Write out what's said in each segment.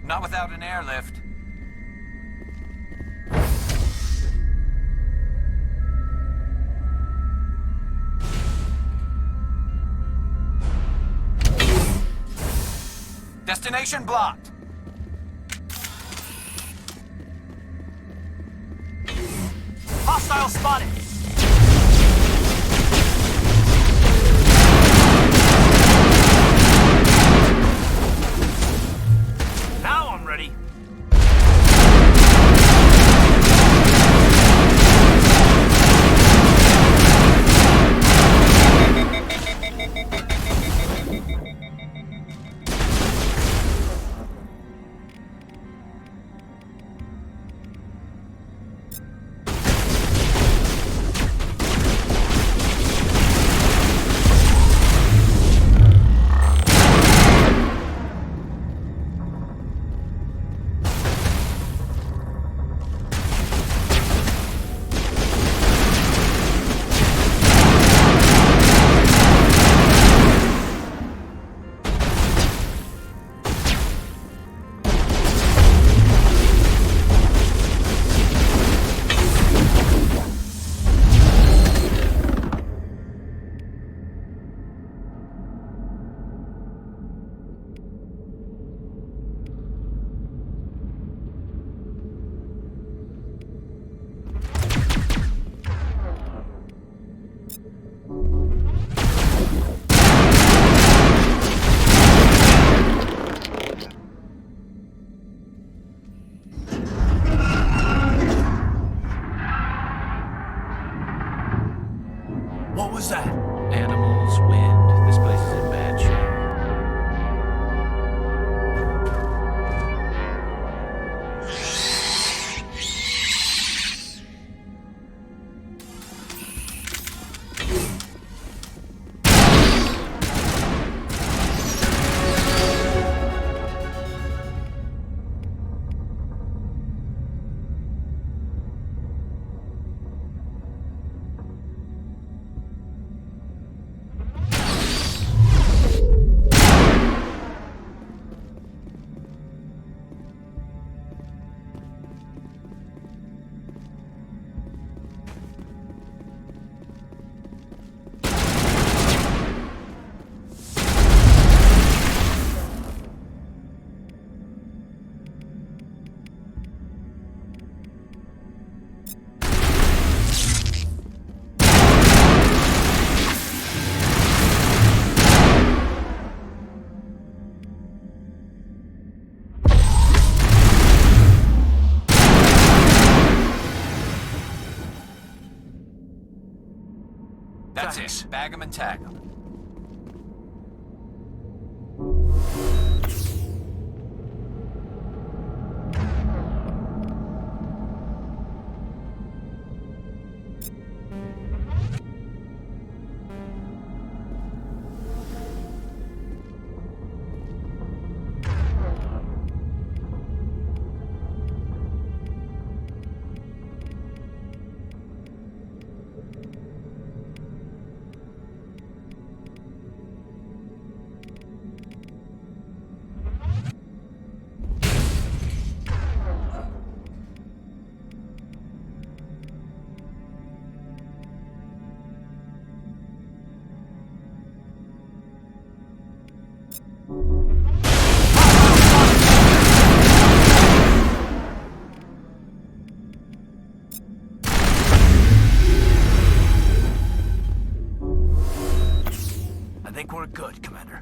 Not without an airlift. Destination blocked. Hostile spotted! Now I'm ready. What was that? Animals, wind. This place is in bad shape. That's it. Bag 'em and tag 'em. I think we're good, Commander.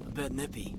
A bit nippy.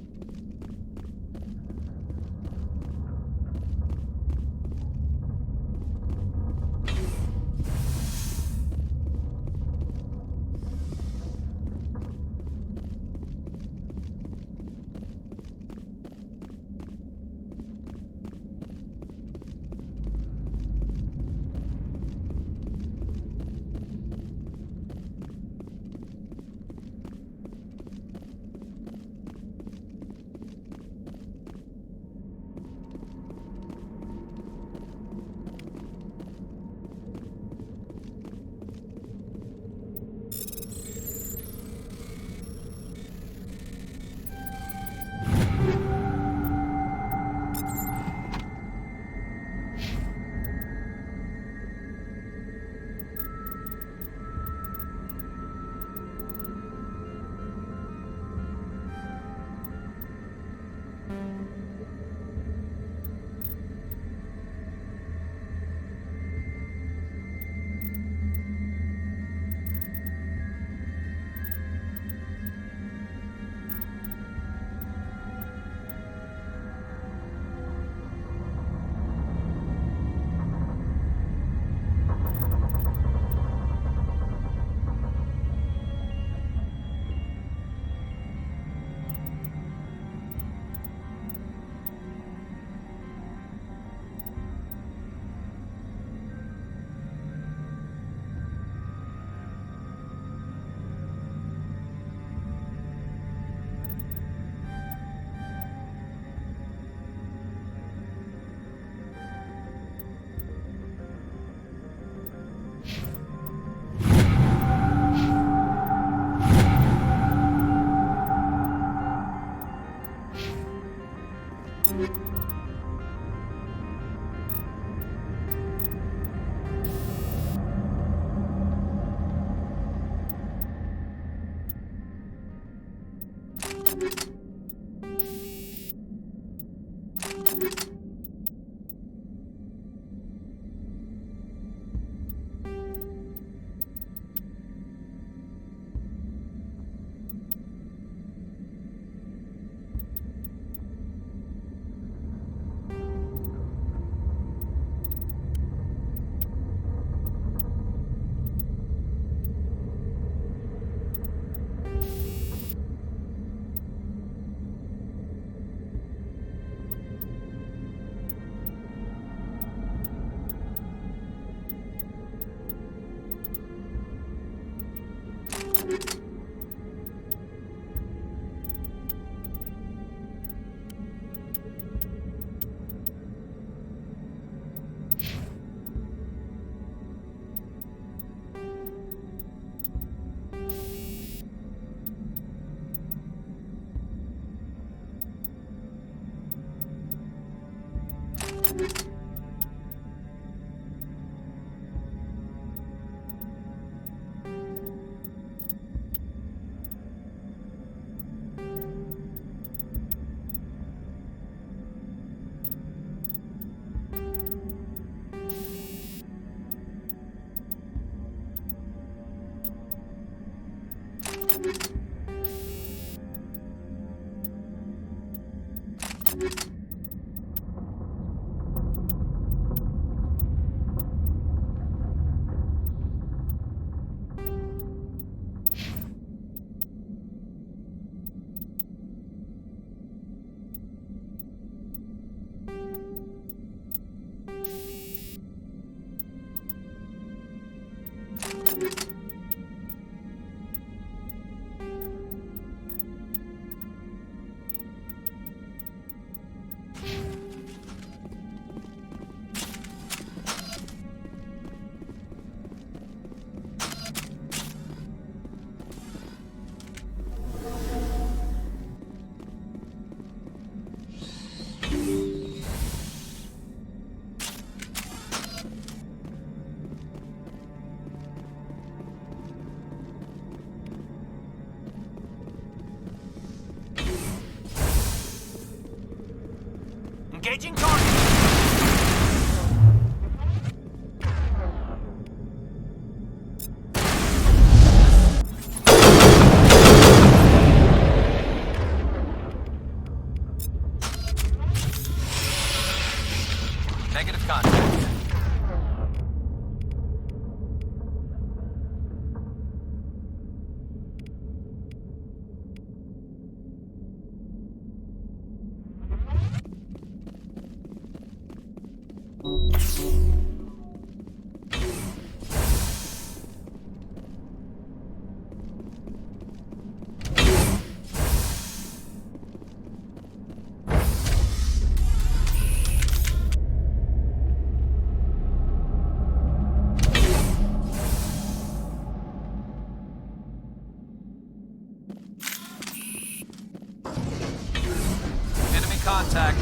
Engaging target! Negative contact. Enemy contact.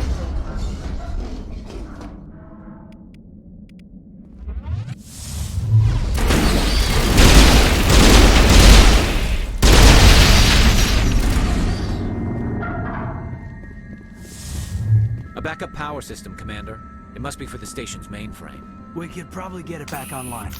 A backup power system, Commander. It must be for the station's mainframe. We could probably get it back online.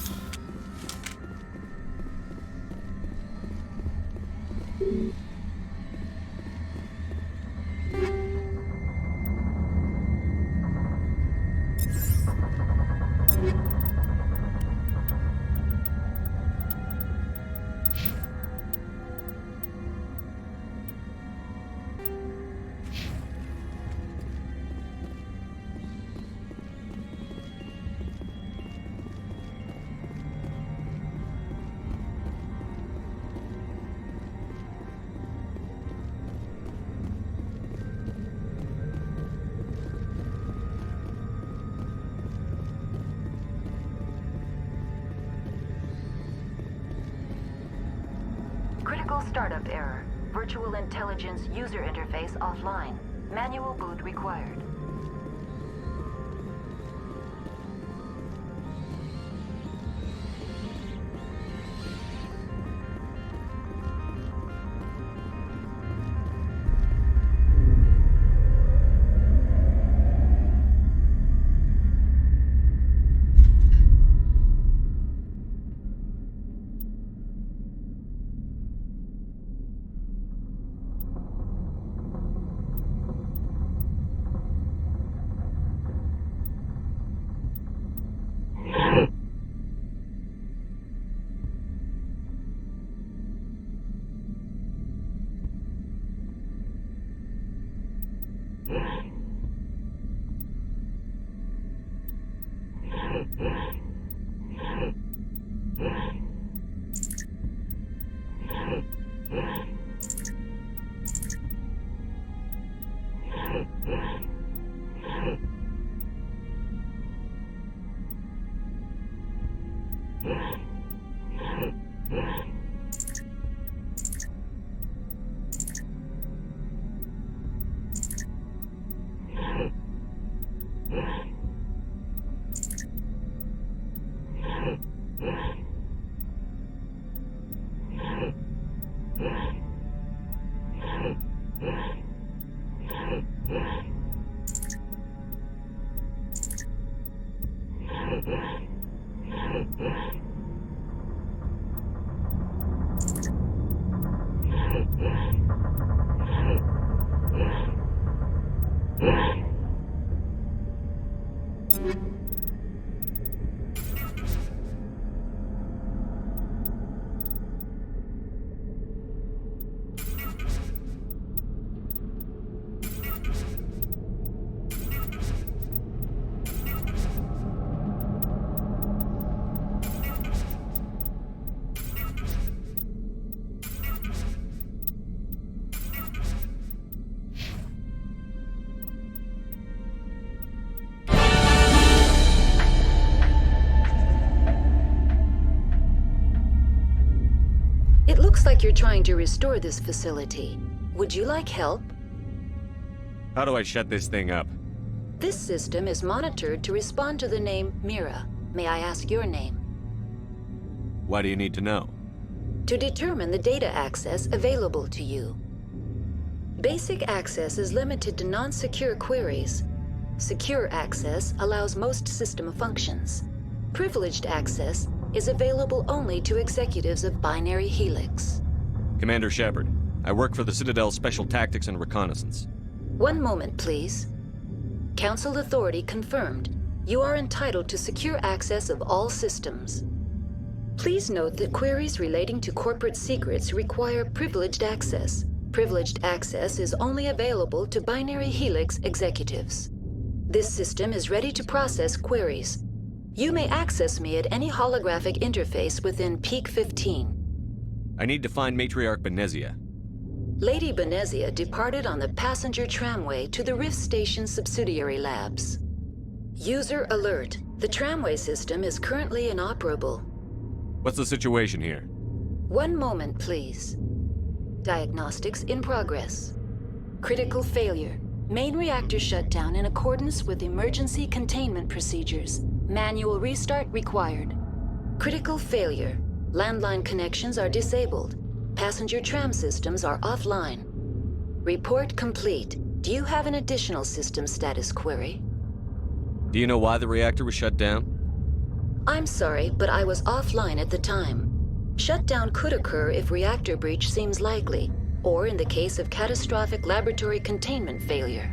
Critical startup error. Virtual intelligence user interface offline. Manual boot required. It looks like you're trying to restore this facility. Would you like help? How do I shut this thing up? This system is monitored to respond to the name Mira. May I ask your name? Why do you need to know? To determine the data access available to you. Basic access is limited to non-secure queries. Secure access allows most system functions. Privileged access is available only to executives of Binary Helix. Commander Shepard, I work for the Citadel's Special Tactics and Reconnaissance. One moment, please. Council authority confirmed. You are entitled to secure access of all systems. Please note that queries relating to corporate secrets require privileged access. Privileged access is only available to Binary Helix executives. This system is ready to process queries. You may access me at any holographic interface within Peak 15. I need to find Matriarch Benezia. Lady Benezia departed on the passenger tramway to the Rift Station subsidiary labs. User alert. The tramway system is currently inoperable. What's the situation here? One moment, please. Diagnostics in progress. Critical failure. Main reactor shut down in accordance with emergency containment procedures. Manual restart required. Critical failure. Landline connections are disabled. Passenger tram systems are offline. Report complete. Do you have an additional system status query? Do you know why the reactor was shut down? I'm sorry, but I was offline at the time. Shutdown could occur if reactor breach seems likely, or in the case of catastrophic laboratory containment failure.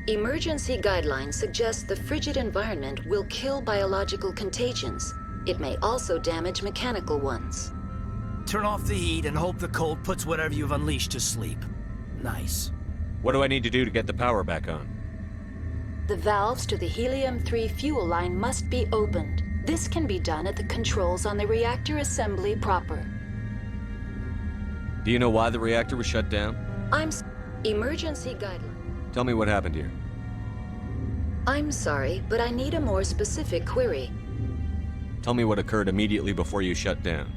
Emergency guidelines suggest the frigid environment will kill biological contagions. It may also damage mechanical ones. Turn off the heat and hope the cold puts whatever you've unleashed to sleep. Nice. What do I need to do to get the power back on? The valves to the helium-3 fuel line must be opened. This can be done at the controls on the reactor assembly proper. Do you know why the reactor was shut down? Emergency guideline. Tell me what happened here. I'm sorry, but I need a more specific query. Tell me what occurred immediately before you shut down.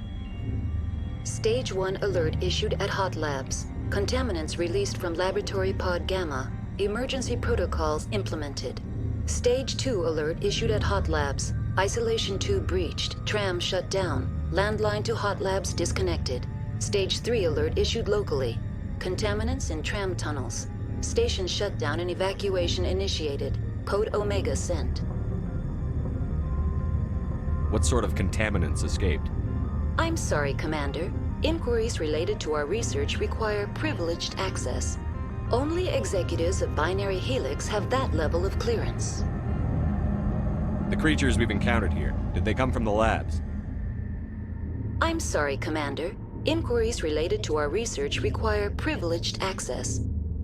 Stage 1 alert issued at Hot Labs. Contaminants released from Laboratory Pod Gamma. Emergency protocols implemented. Stage 2 alert issued at Hot Labs. Isolation tube breached. Tram shut down. Landline to Hot Labs disconnected. Stage 3 alert issued locally. Contaminants in tram tunnels. Station shutdown and evacuation initiated. Code Omega sent. What sort of contaminants escaped? I'm sorry, Commander. Inquiries related to our research require privileged access. Only executives of Binary Helix have that level of clearance. The creatures we've encountered here, did they come from the labs? I'm sorry, Commander. Inquiries related to our research require privileged access.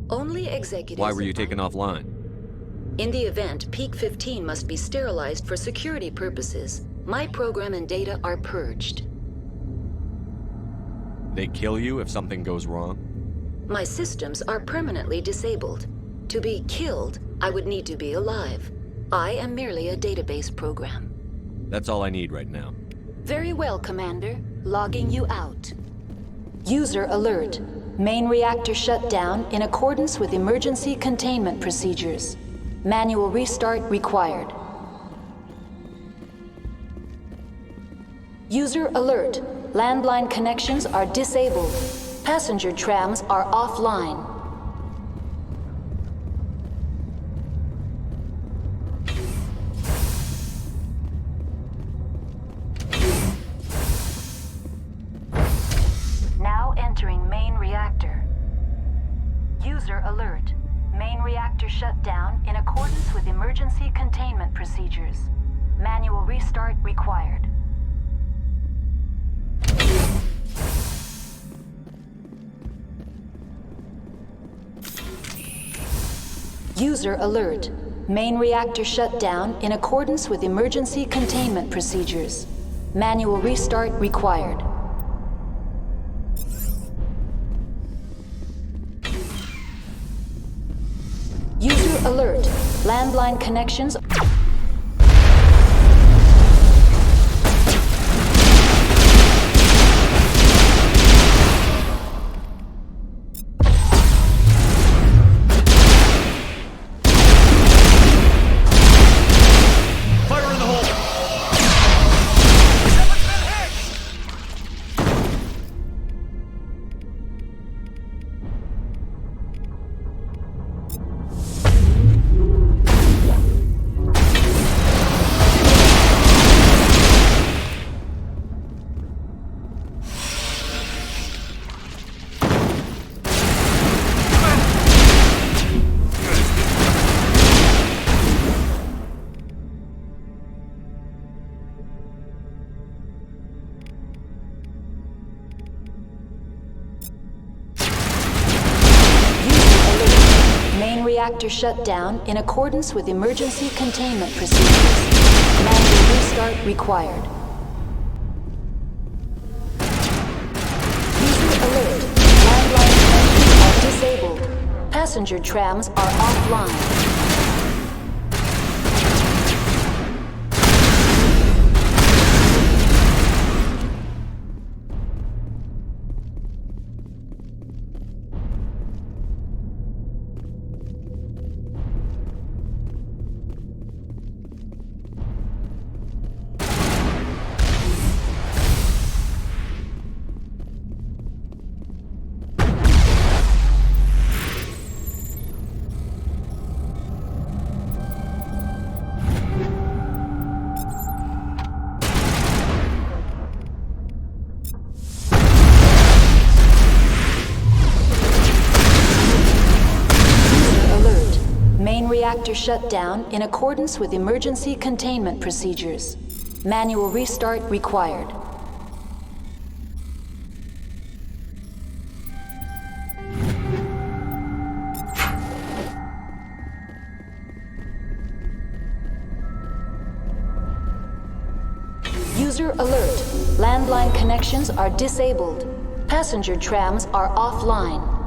Only executives... Why were you taken offline? In the event, Peak 15 must be sterilized for security purposes. My program and data are purged. They kill you if something goes wrong? My systems are permanently disabled. To be killed, I would need to be alive. I am merely a database program. That's all I need right now. Very well, Commander. Logging you out. User alert. Main reactor shut down in accordance with emergency containment procedures. Manual restart required. User alert. Landline connections are disabled. Passenger trams are offline. Now entering main reactor. User alert. Main reactor shut down in accordance with emergency containment procedures. Manual restart required. User alert. Main reactor shut down in accordance with emergency containment procedures. Manual restart required. User alert. Landline connections. reactor shut down in accordance with emergency containment procedures. Manual restart required. User alert. Landline connections are disabled. Passenger trams are offline. Reactor shut down in accordance with emergency containment procedures. Manual restart required. User alert. Landline connections are disabled. Passenger trams are offline.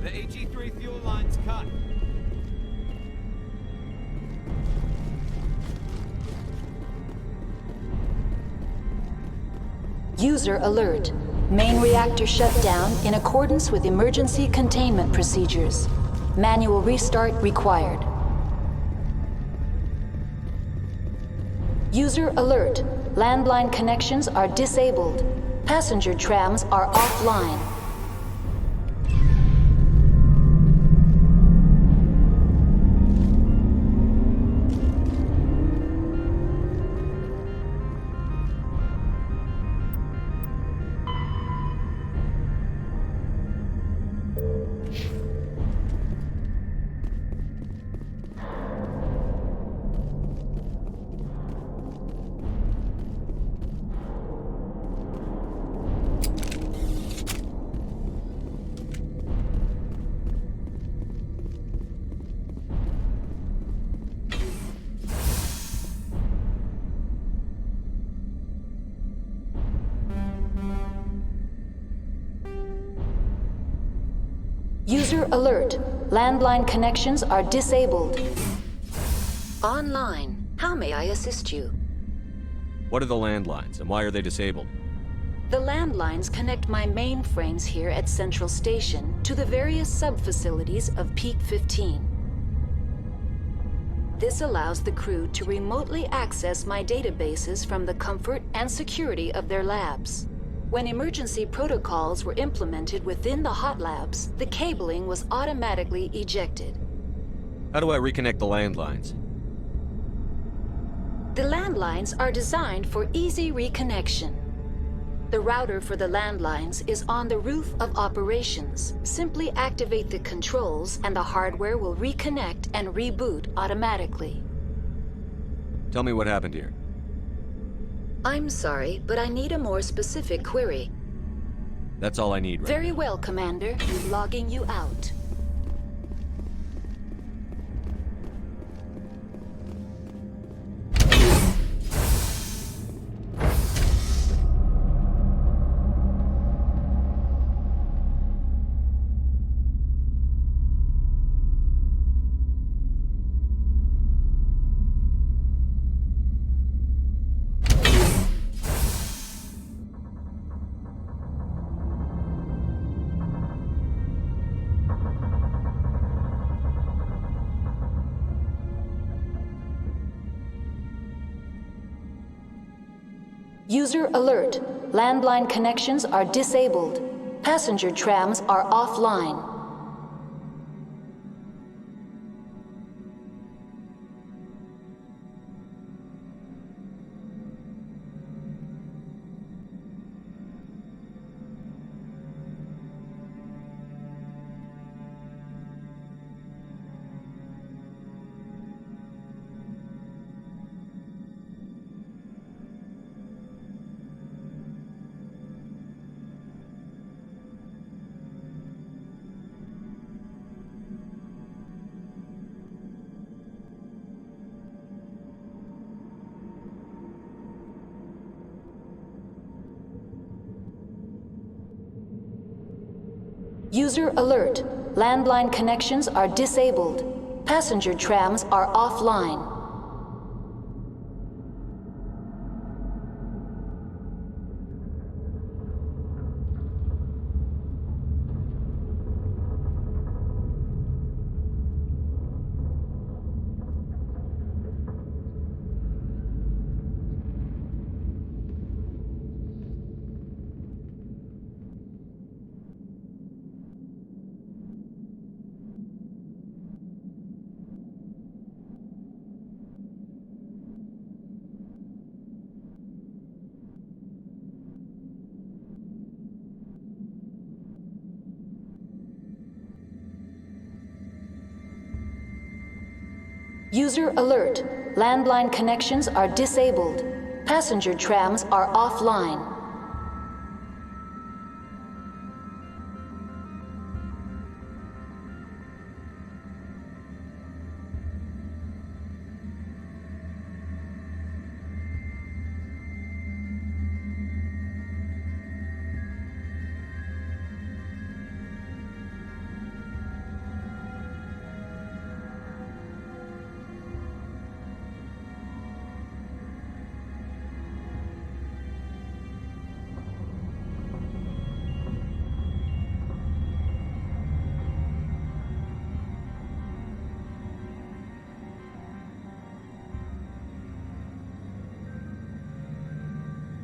The AG3 fuel line's cut. User alert. Main reactor shut down in accordance with emergency containment procedures. Manual restart required. User alert. Landline connections are disabled. Passenger trams are offline. User alert. Landline connections are disabled. Online. How may I assist you? What are the landlines, and why are they disabled? The landlines connect my mainframes here at Central Station to the various sub-facilities of Peak 15. This allows the crew to remotely access my databases from the comfort and security of their labs. When emergency protocols were implemented within the hot labs, the cabling was automatically ejected. How do I reconnect the landlines? The landlines are designed for easy reconnection. The router for the landlines is on the roof of operations. Simply activate the controls and the hardware will reconnect and reboot automatically. Tell me what happened here. I'm sorry, but I need a more specific query. That's all I need right Very now. well, Commander. Logging you out. User alert. Landline connections are disabled. Passenger trams are offline. User alert. Landline connections are disabled. Passenger trams are offline. User alert. Landline connections are disabled. Passenger trams are offline.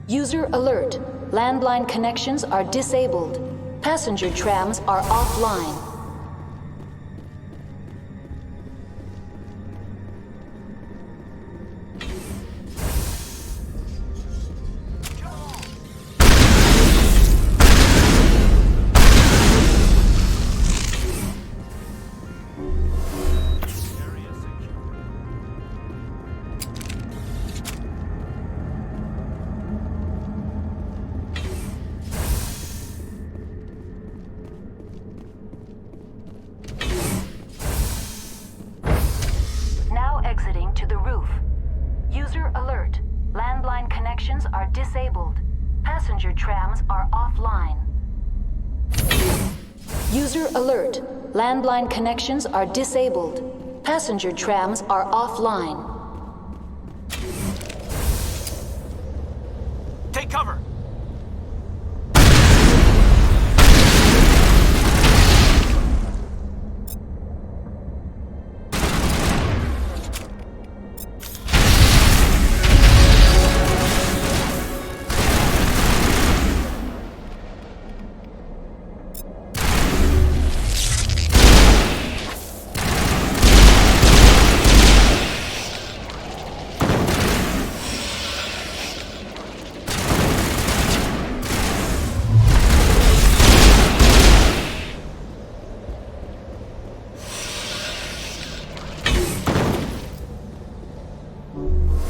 User alert. Landline connections are disabled. Passenger trams are offline. Exiting to the roof. User alert. Landline connections are disabled. Passenger trams are offline. User alert. Landline connections are disabled. Passenger trams are offline. Take cover!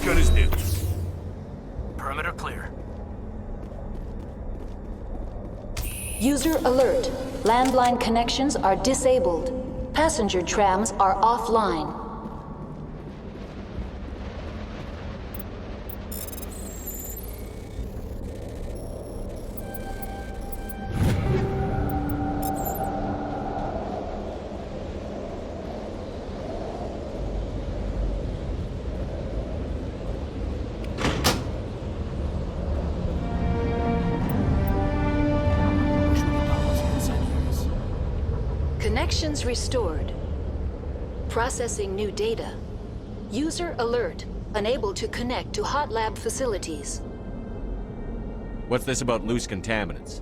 Gun is new. Perimeter clear. User alert. Landline connections are disabled. Passenger trams are offline. Connections restored. Processing new data. User alert. Unable to connect to hot lab facilities. What's this about loose contaminants?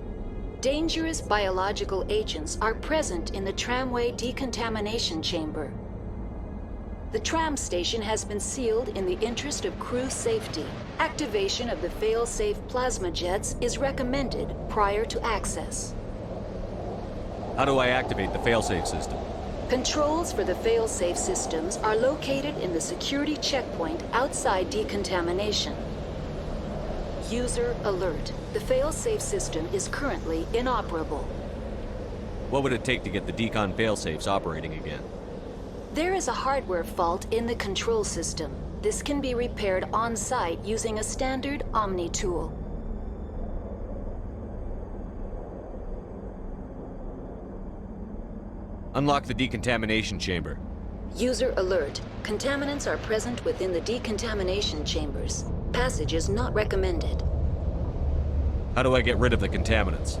Dangerous biological agents are present in the tramway decontamination chamber. The tram station has been sealed in the interest of crew safety. Activation of the fail-safe plasma jets is recommended prior to access. How do I activate the failsafe system? Controls for the fail-safe systems are located in the security checkpoint outside decontamination. User alert. The fail-safe system is currently inoperable. What would it take to get the decon failsafes operating again? There is a hardware fault in the control system. This can be repaired on-site using a standard Omni tool. Unlock the decontamination chamber. User alert. Contaminants are present within the decontamination chambers. Passage is not recommended. How do I get rid of the contaminants?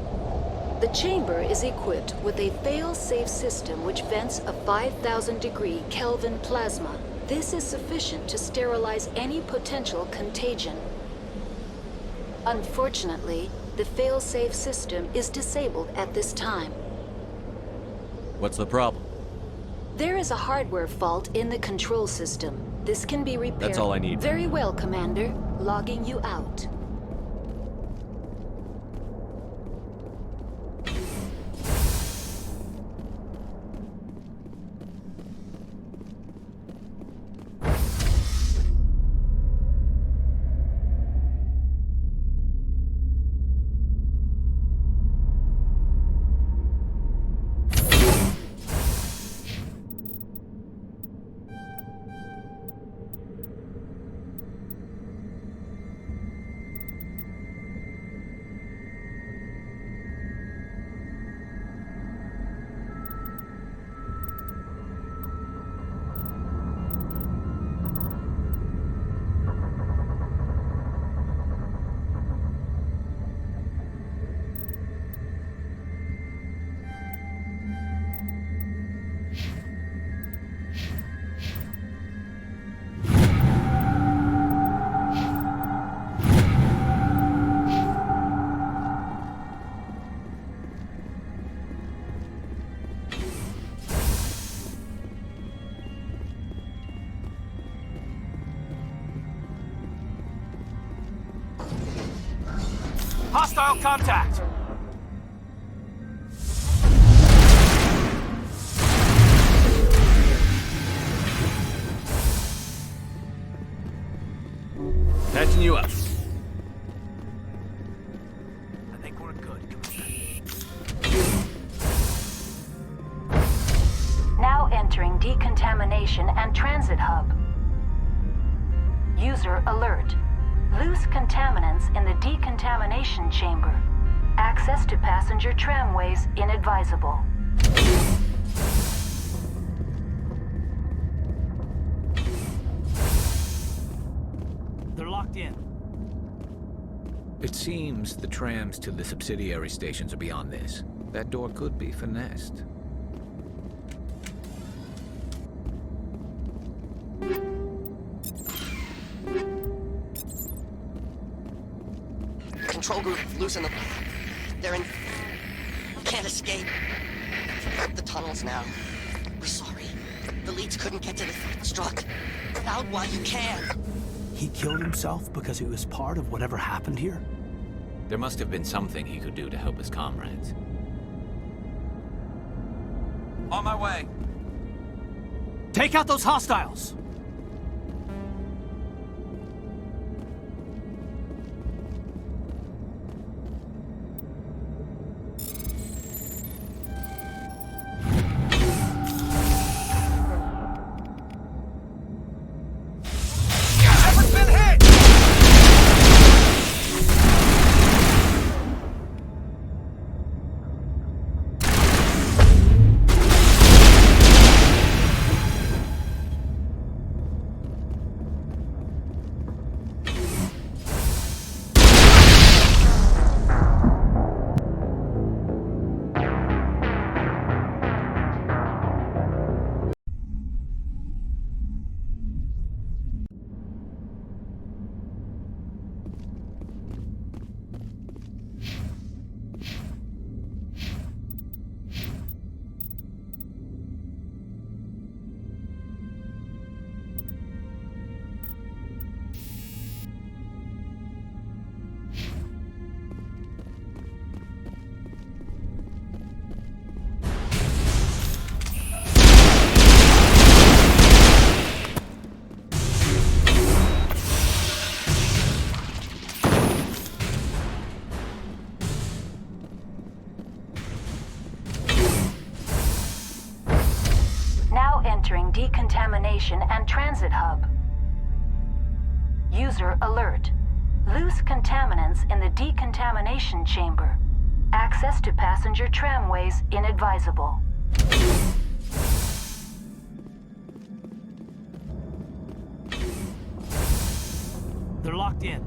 The chamber is equipped with a fail-safe system which vents a 5,000-degree Kelvin plasma. This is sufficient to sterilize any potential contagion. Unfortunately, the fail-safe system is disabled at this time. What's the problem? There is a hardware fault in the control system. This can be repaired. That's all I need. Very well, Commander. Logging you out. Hostile contact! Patching you up. I think we're good. Now entering decontamination and transit hub. User alert. Loose contaminants in the decontamination chamber. Access to passenger tramways inadvisable. They're locked in. It seems the trams to the subsidiary stations are beyond this. That door could be finessed. Control group, loosen them. They're in... Can't escape. The tunnels now. We're sorry. The leads couldn't get to the struck. Out while you can. He killed himself because he was part of whatever happened here? There must have been something he could do to help his comrades. On my way. Take out those hostiles! Entering decontamination and transit hub. User alert. Loose contaminants in the decontamination chamber. Access to passenger tramways inadvisable. They're locked in.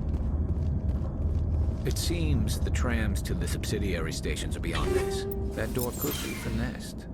It seems the trams to the subsidiary stations are beyond this. That door could be finessed.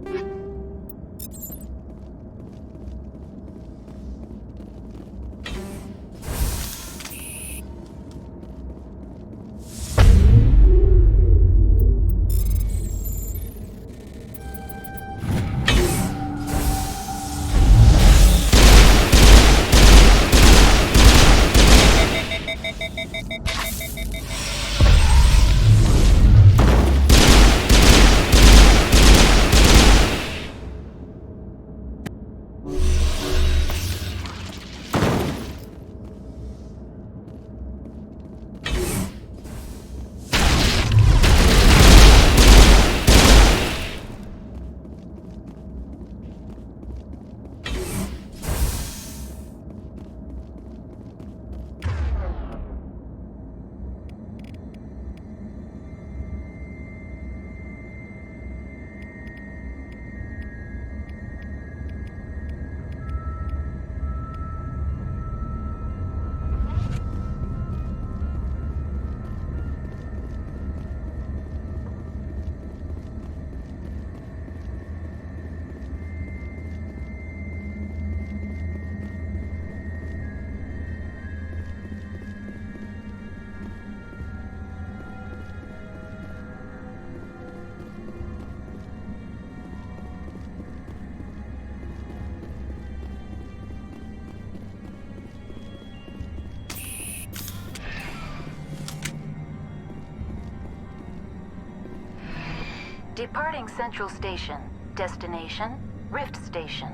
Departing Central Station. Destination, Rift Station.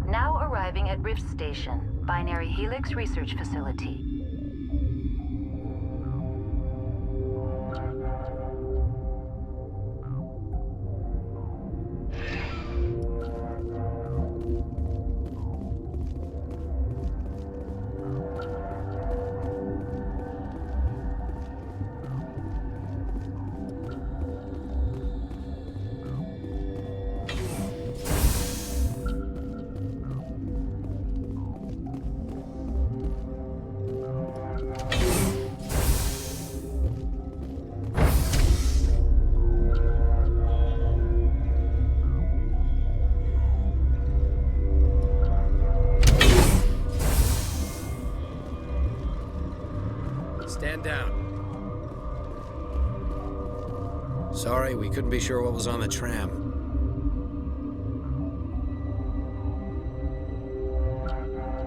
Now arriving at Rift Station, Binary Helix Research Facility. Stand down. Sorry, we couldn't be sure what was on the tram.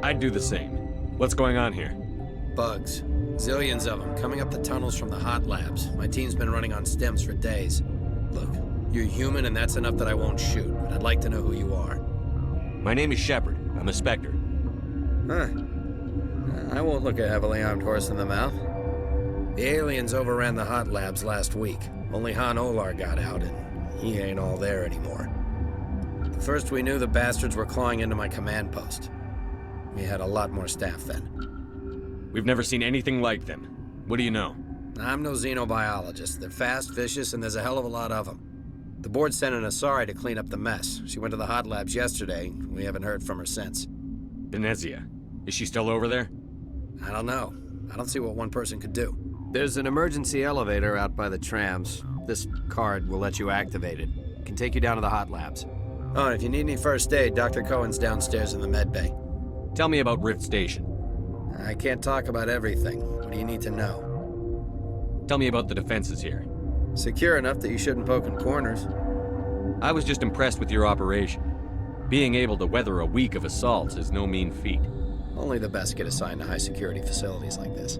I'd do the same. What's going on here? Bugs. Zillions of them, coming up the tunnels from the hot labs. My team's been running on stems for days. Look, you're human and that's enough that I won't shoot, but I'd like to know who you are. My name is Shepard. I'm a Spectre. Huh. I won't look a heavily armed horse in the mouth. The aliens overran the hot labs last week. Only Han Olar got out, and he ain't all there anymore. The first we knew, the bastards were clawing into my command post. We had a lot more staff then. We've never seen anything like them. What do you know? I'm no xenobiologist. They're fast, vicious, and there's a hell of a lot of them. The board sent an Asari to clean up the mess. She went to the hot labs yesterday. We haven't heard from her since. Benezia. Is she still over there? I don't know. I don't see what one person could do. There's an emergency elevator out by the trams. This card will let you activate it. It can take you down to the hot labs. Oh, and if you need any first aid, Dr. Cohen's downstairs in the med bay. Tell me about Rift Station. I can't talk about everything. What do you need to know? Tell me about the defenses here. Secure enough that you shouldn't poke in corners. I was just impressed with your operation. Being able to weather a week of assaults is no mean feat. Only the best get assigned to high-security facilities like this.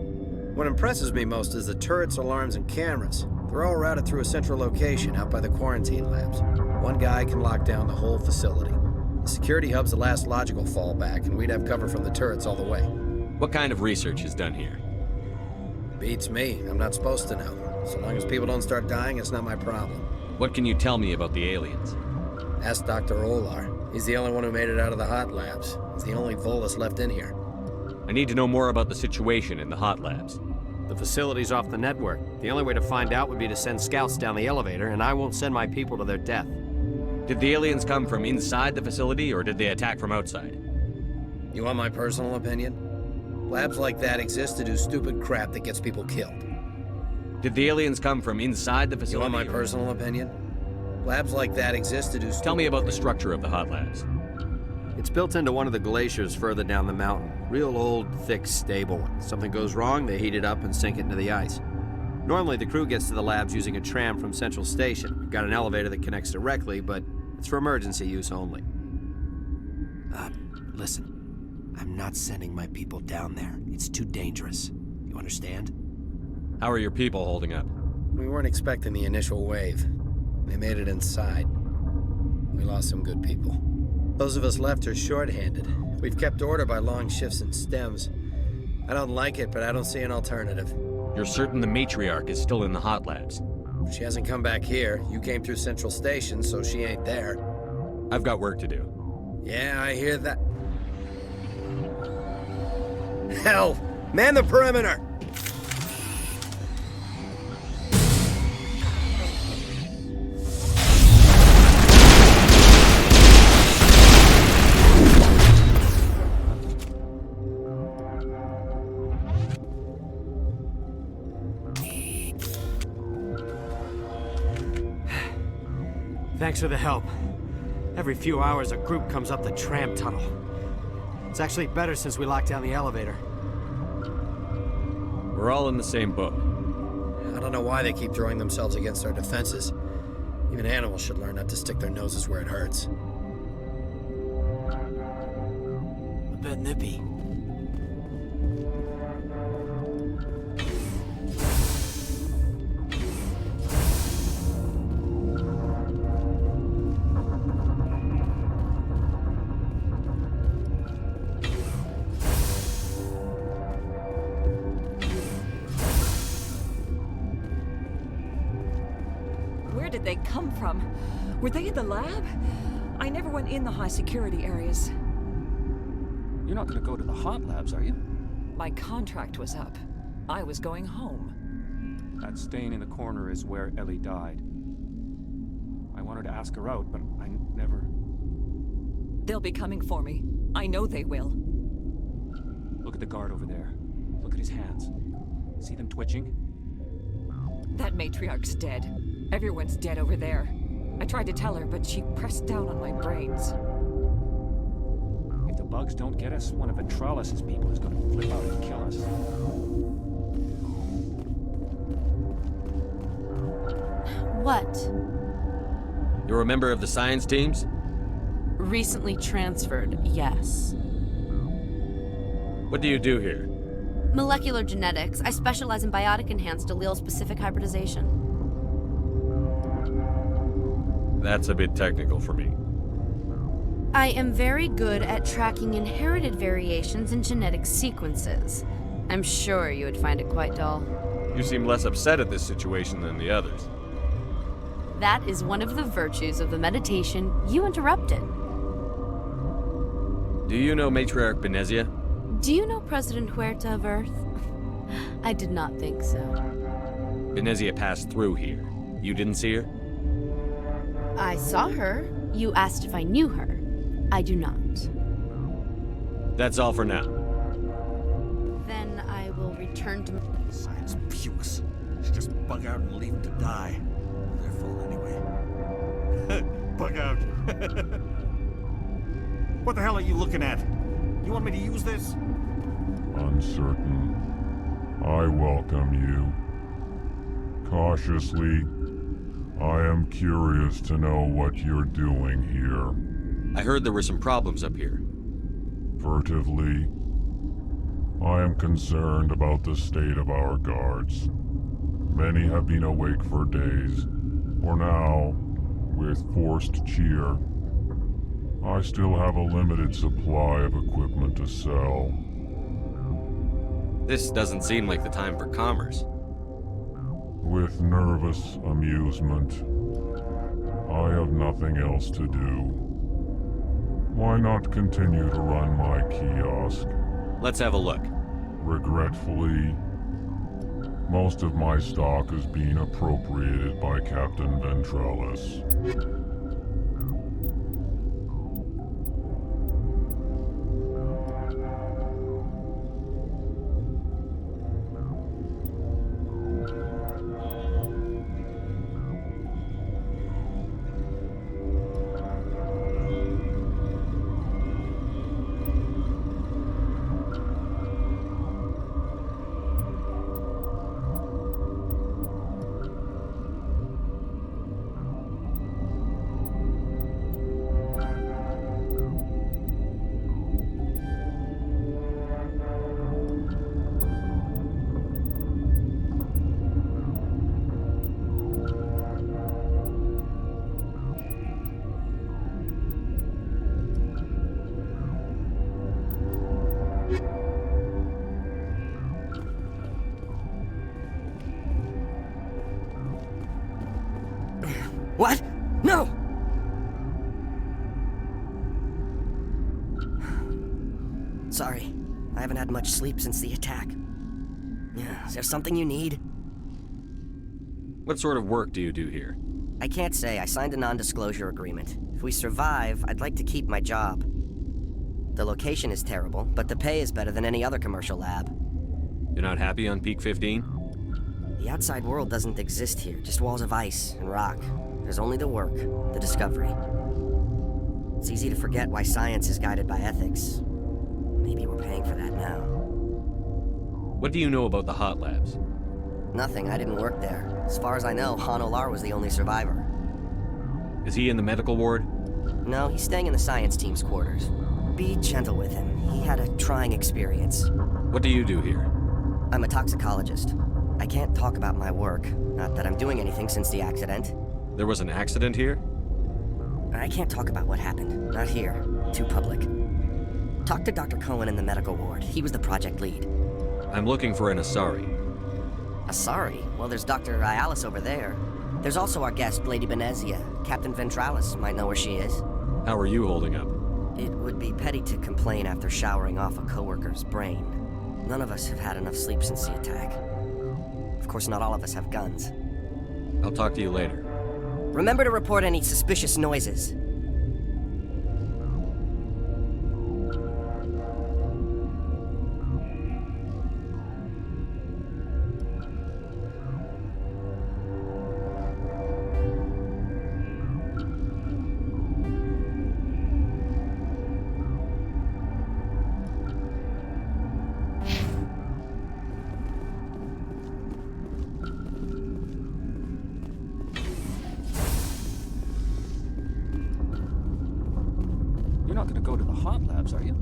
What impresses me most is the turrets, alarms, and cameras. They're all routed through a central location out by the quarantine labs. One guy can lock down the whole facility. The security hub's the last logical fallback, and we'd have cover from the turrets all the way. What kind of research is done here? Beats me. I'm not supposed to know. So long as people don't start dying, it's not my problem. What can you tell me about the aliens? Ask Dr. Olar. He's the only one who made it out of the hot labs. He's the only Volus left in here. I need to know more about the situation in the hot labs. The facility's off the network. The only way to find out would be to send scouts down the elevator, and I won't send my people to their death. Did the aliens come from inside the facility, or did they attack from outside? You want my personal opinion? Labs like that exist to do stupid crap that gets people killed. Did the aliens come from inside the You facility? want my personal opinion? Labs like that exist to do stupid... Tell me about the structure of the hot labs. It's built into one of the glaciers further down the mountain. Real old, thick, stable one. Something goes wrong, they heat it up and sink it into the ice. Normally, the crew gets to the labs using a tram from Central Station. We've got an elevator that connects directly, but it's for emergency use only. Listen. I'm not sending my people down there. It's too dangerous. You understand? How are your people holding up? We weren't expecting the initial wave. They made it inside. We lost some good people. Those of us left are short-handed. We've kept order by long shifts and stems. I don't like it, but I don't see an alternative. You're certain the matriarch is still in the hot labs? She hasn't come back here. You came through Central Station, so she ain't there. I've got work to do. Yeah, I hear that. Hell! Man the perimeter! Thanks for the help. Every few hours, a group comes up the tram tunnel. It's actually better since we locked down the elevator. We're all in the same boat. I don't know why they keep throwing themselves against our defenses. Even animals should learn not to stick their noses where it hurts. A bit nippy. Where did they come from? Were they in the lab? I never went in the high security areas. You're not gonna go to the hot labs, are you? My contract was up. I was going home. That stain in the corner is where Ellie died. I wanted to ask her out, but I never... They'll be coming for me. I know they will. Look at the guard over there. Look at his hands. See them twitching? That matriarch's dead. Everyone's dead over there. I tried to tell her, but she pressed down on my brains. If the bugs don't get us, one of Ventralis' people is gonna flip out and kill us. What? You're a member of the science teams? Recently transferred, yes. What do you do here? Molecular genetics. I specialize in biotic-enhanced allele-specific hybridization. That's a bit technical for me. I am very good at tracking inherited variations in genetic sequences. I'm sure you would find it quite dull. You seem less upset at this situation than the others. That is one of the virtues of the meditation you interrupted. Do you know Matriarch Benezia? Do you know President Huerta of Earth? I did not think so. Benezia passed through here. You didn't see her? I saw her. You asked if I knew her. I do not. That's all for now. Then I will return to... Science pukes. Should just bug out and leave them to die. They're full anyway. Bug out. What the hell are you looking at? You want me to use this? Uncertain. I welcome you. Cautiously, I am curious to know what you're doing here. I heard there were some problems up here. Furtively, I am concerned about the state of our guards. Many have been awake for days, for now, with forced cheer. I still have a limited supply of equipment to sell. This doesn't seem like the time for commerce. With nervous amusement, I have nothing else to do. Why not continue to run my kiosk? Let's have a look. Regretfully, Most of my stock is being appropriated by Captain Ventralis. What? No! Sorry. I haven't had much sleep since the attack. Yeah, is there something you need? What sort of work do you do here? I can't say. I signed a non-disclosure agreement. If we survive, I'd like to keep my job. The location is terrible, but the pay is better than any other commercial lab. You're not happy on Peak 15? The outside world doesn't exist here, just walls of ice and rock. There's only the work, the discovery. It's easy to forget why science is guided by ethics. Maybe we're paying for that now. What do you know about the hot labs? Nothing, I didn't work there. As far as I know, Han Olar was the only survivor. Is he in the medical ward? No, he's staying in the science team's quarters. Be gentle with him. He had a trying experience. What do you do here? I'm a toxicologist. I can't talk about my work. Not that I'm doing anything since the accident. There was an accident here? I can't talk about what happened. Not here. Too public. Talk to Dr. Cohen in the medical ward. He was the project lead. I'm looking for an Asari. Asari? Well, there's Dr. Ayalis over there. There's also our guest, Lady Benezia. Captain Ventralis might know where she is. How are you holding up? It would be petty to complain after showering off a coworker's brain. None of us have had enough sleep since the attack. Of course, not all of us have guns. I'll talk to you later. Remember to report any suspicious noises. You're not gonna go to the hot labs, are you?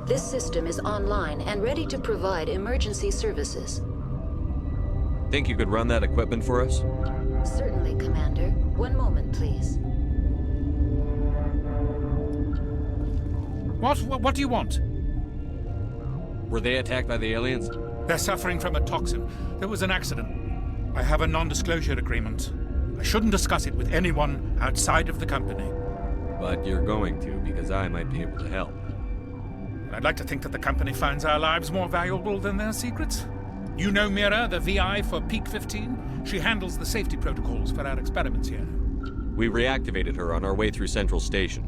This system is online and ready to provide emergency services. Think you could run that equipment for us? Certainly, Commander. One moment, please. What do you want? Were they attacked by the aliens? They're suffering from a toxin. There was an accident. I have a non-disclosure agreement. I shouldn't discuss it with anyone outside of the company. But you're going to, because I might be able to help. I'd like to think that the company finds our lives more valuable than their secrets. You know Mira, the VI for Peak 15? She handles the safety protocols for our experiments here. We reactivated her on our way through Central Station.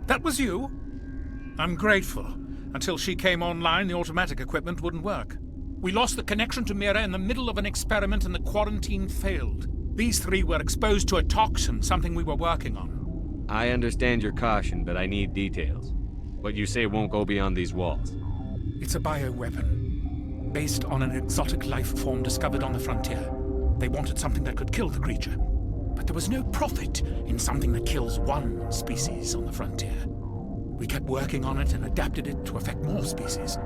That was you? I'm grateful. Until she came online, the automatic equipment wouldn't work. We lost the connection to Mira in the middle of an experiment and the quarantine failed. These three were exposed to a toxin, something we were working on. I understand your caution, but I need details. What you say won't go beyond these walls. It's a bioweapon, based on an exotic life form discovered on the frontier. They wanted something that could kill the creature. But there was no profit in something that kills one species on the frontier. We kept working on it and adapted it to affect more species.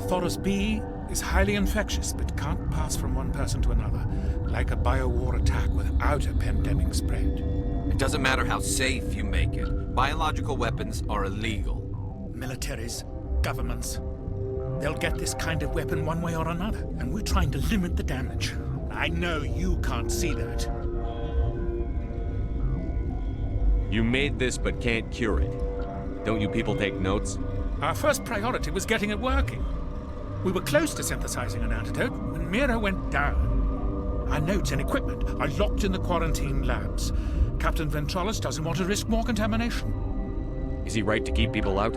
Thoros B is highly infectious, but can't pass from one person to another, like a biowar attack without a pandemic spread. It doesn't matter how safe you make it. Biological weapons are illegal. Militaries, governments, they'll get this kind of weapon one way or another, and we're trying to limit the damage. I know you can't see that. You made this but can't cure it. Don't you people take notes? Our first priority was getting it working. We were close to synthesizing an antidote when Mira went down. Our notes and equipment are locked in the quarantine labs. Captain Ventralis doesn't want to risk more contamination. Is he right to keep people out?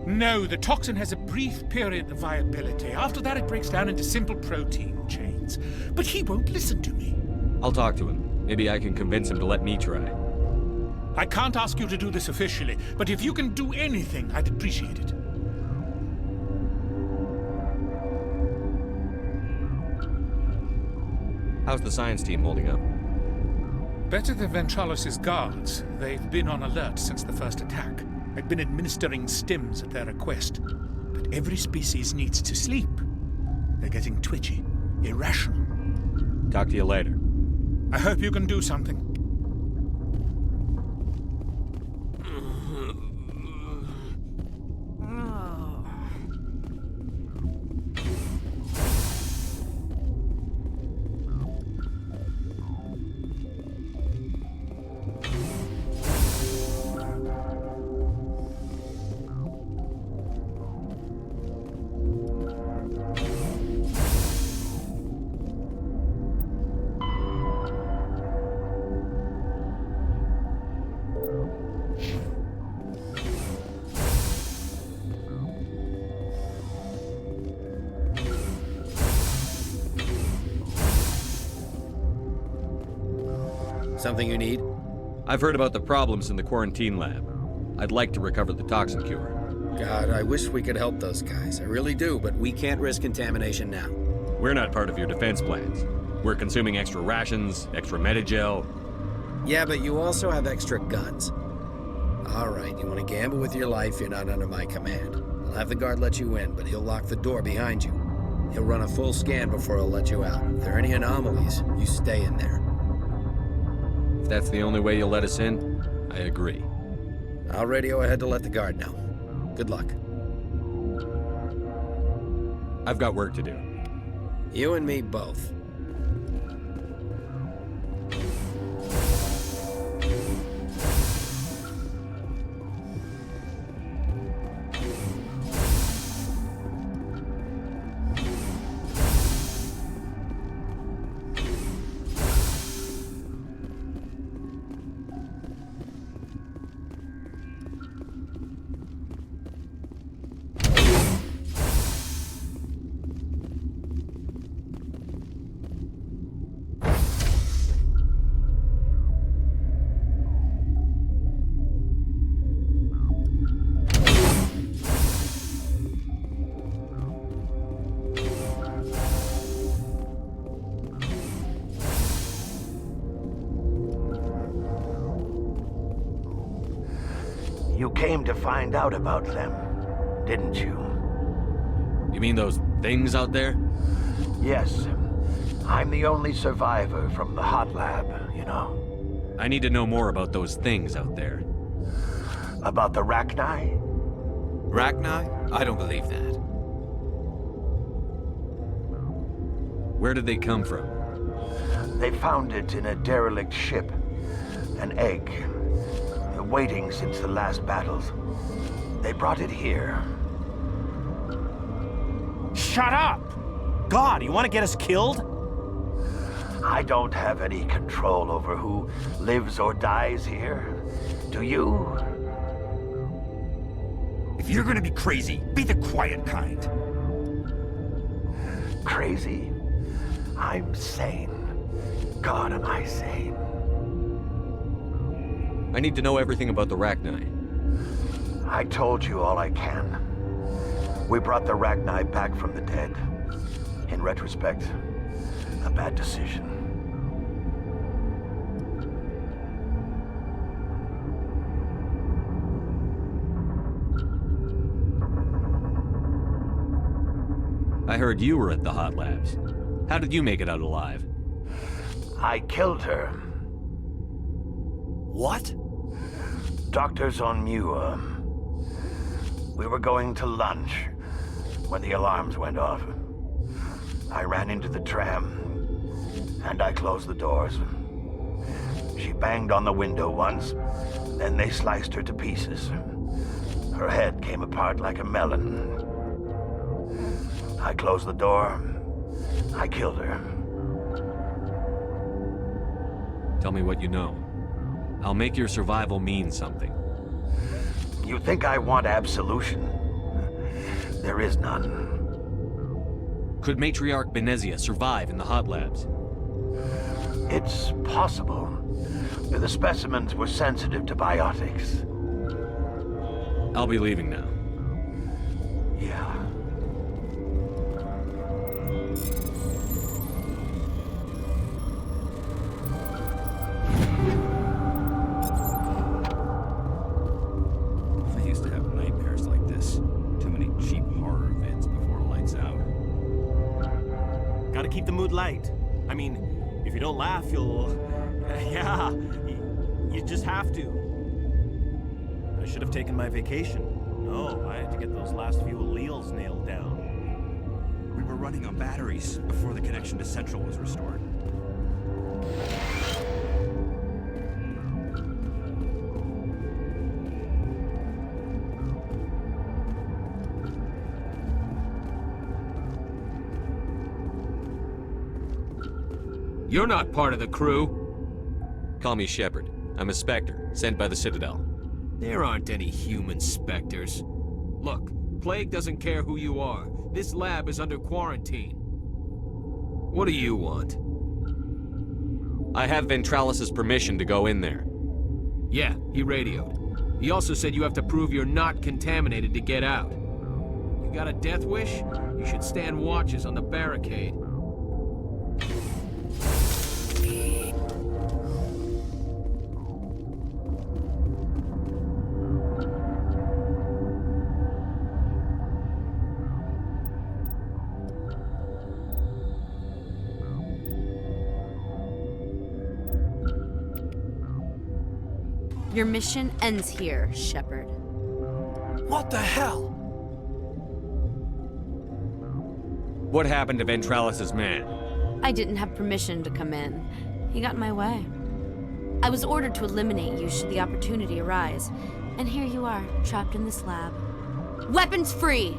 No, the toxin has a brief period of viability. After that, it breaks down into simple protein chains. But he won't listen to me. I'll talk to him. Maybe I can convince him to let me try. I can't ask you to do this officially, but if you can do anything, I'd appreciate it. How's the science team holding up? Better than Ventralis' guards. They've been on alert since the first attack. I've been administering stims at their request. But every species needs to sleep. They're getting twitchy, irrational. Talk to you later. I hope you can do something. Something you need? I've heard about the problems in the quarantine lab. I'd like to recover the toxin cure. God, I wish we could help those guys. I really do, but we can't risk contamination now. We're not part of your defense plans. We're consuming extra rations, extra Medigel. Yeah, but you also have extra guns. All right, you want to gamble with your life, you're not under my command. I'll have the guard let you in, but he'll lock the door behind you. He'll run a full scan before he'll let you out. If there are any anomalies, you stay in there. If that's the only way you'll let us in, I agree. I'll radio ahead to let the guard know. Good luck. I've got work to do. You and me both. You came to find out about them, didn't you? You mean those things out there? Yes. I'm the only survivor from the hot lab, you know. I need to know more about those things out there. About the Rachni? Rachni? I don't believe that. Where did they come from? They found it in a derelict ship. An egg. Waiting since the last battles. They brought it here. Shut up! God, you want to get us killed? I don't have any control over who lives or dies here. Do you? If you're gonna be crazy, be the quiet kind. Crazy? I'm sane. God, am I sane. I need to know everything about the Rachni. I told you all I can. We brought the Rachni back from the dead. In retrospect, a bad decision. I heard you were at the hot labs. How did you make it out alive? I killed her. What? Doctors on Muir. We were going to lunch when the alarms went off. I ran into the tram, and I closed the doors. She banged on the window once, then they sliced her to pieces. Her head came apart like a melon. I closed the door. I killed her. Tell me what you know. I'll make your survival mean something. You think I want absolution? There is none. Could Matriarch Benezia survive in the hot labs? It's possible. The specimens were sensitive to biotics. I'll be leaving now. Yeah. I used to have nightmares like this. Too many cheap horror vids before lights out. Gotta keep the mood light. I mean, if you don't laugh, you'll... yeah, you just have to. I should have taken my vacation. No, I had to get those last few alleles nailed down. We were running on batteries before the connection to Central was restored. You're not part of the crew. Call me Shepard. I'm a Spectre, sent by the Citadel. There aren't any human specters. Look, Plague doesn't care who you are. This lab is under quarantine. What do you want? I have Ventralis's permission to go in there. Yeah, he radioed. He also said you have to prove you're not contaminated to get out. You got a death wish? You should stand watches on the barricade. Your mission ends here, Shepard. What the hell? What happened to Ventralis's man? I didn't have permission to come in. He got in my way. I was ordered to eliminate you should the opportunity arise. And here you are, trapped in this lab. Weapons free!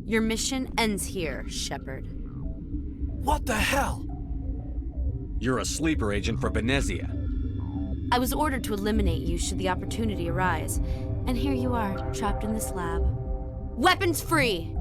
Your mission ends here, Shepard. What the hell? You're a sleeper agent for Benezia. I was ordered to eliminate you should the opportunity arise. And here you are, trapped in this lab. Weapons free!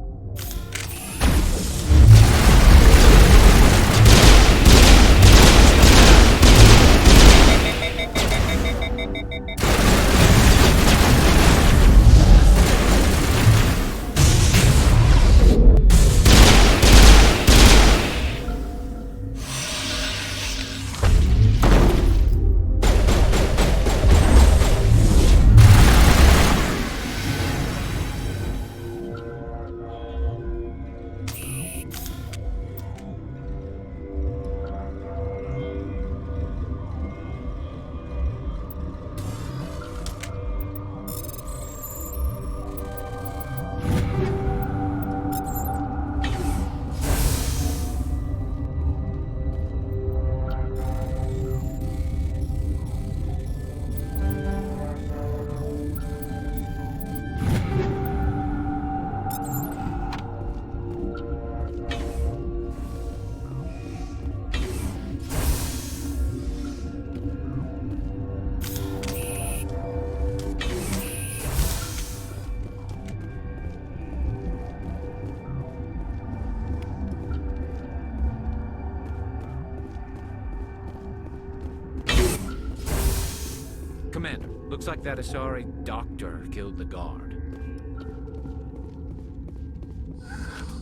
Commander, looks like that Asari doctor killed the guard.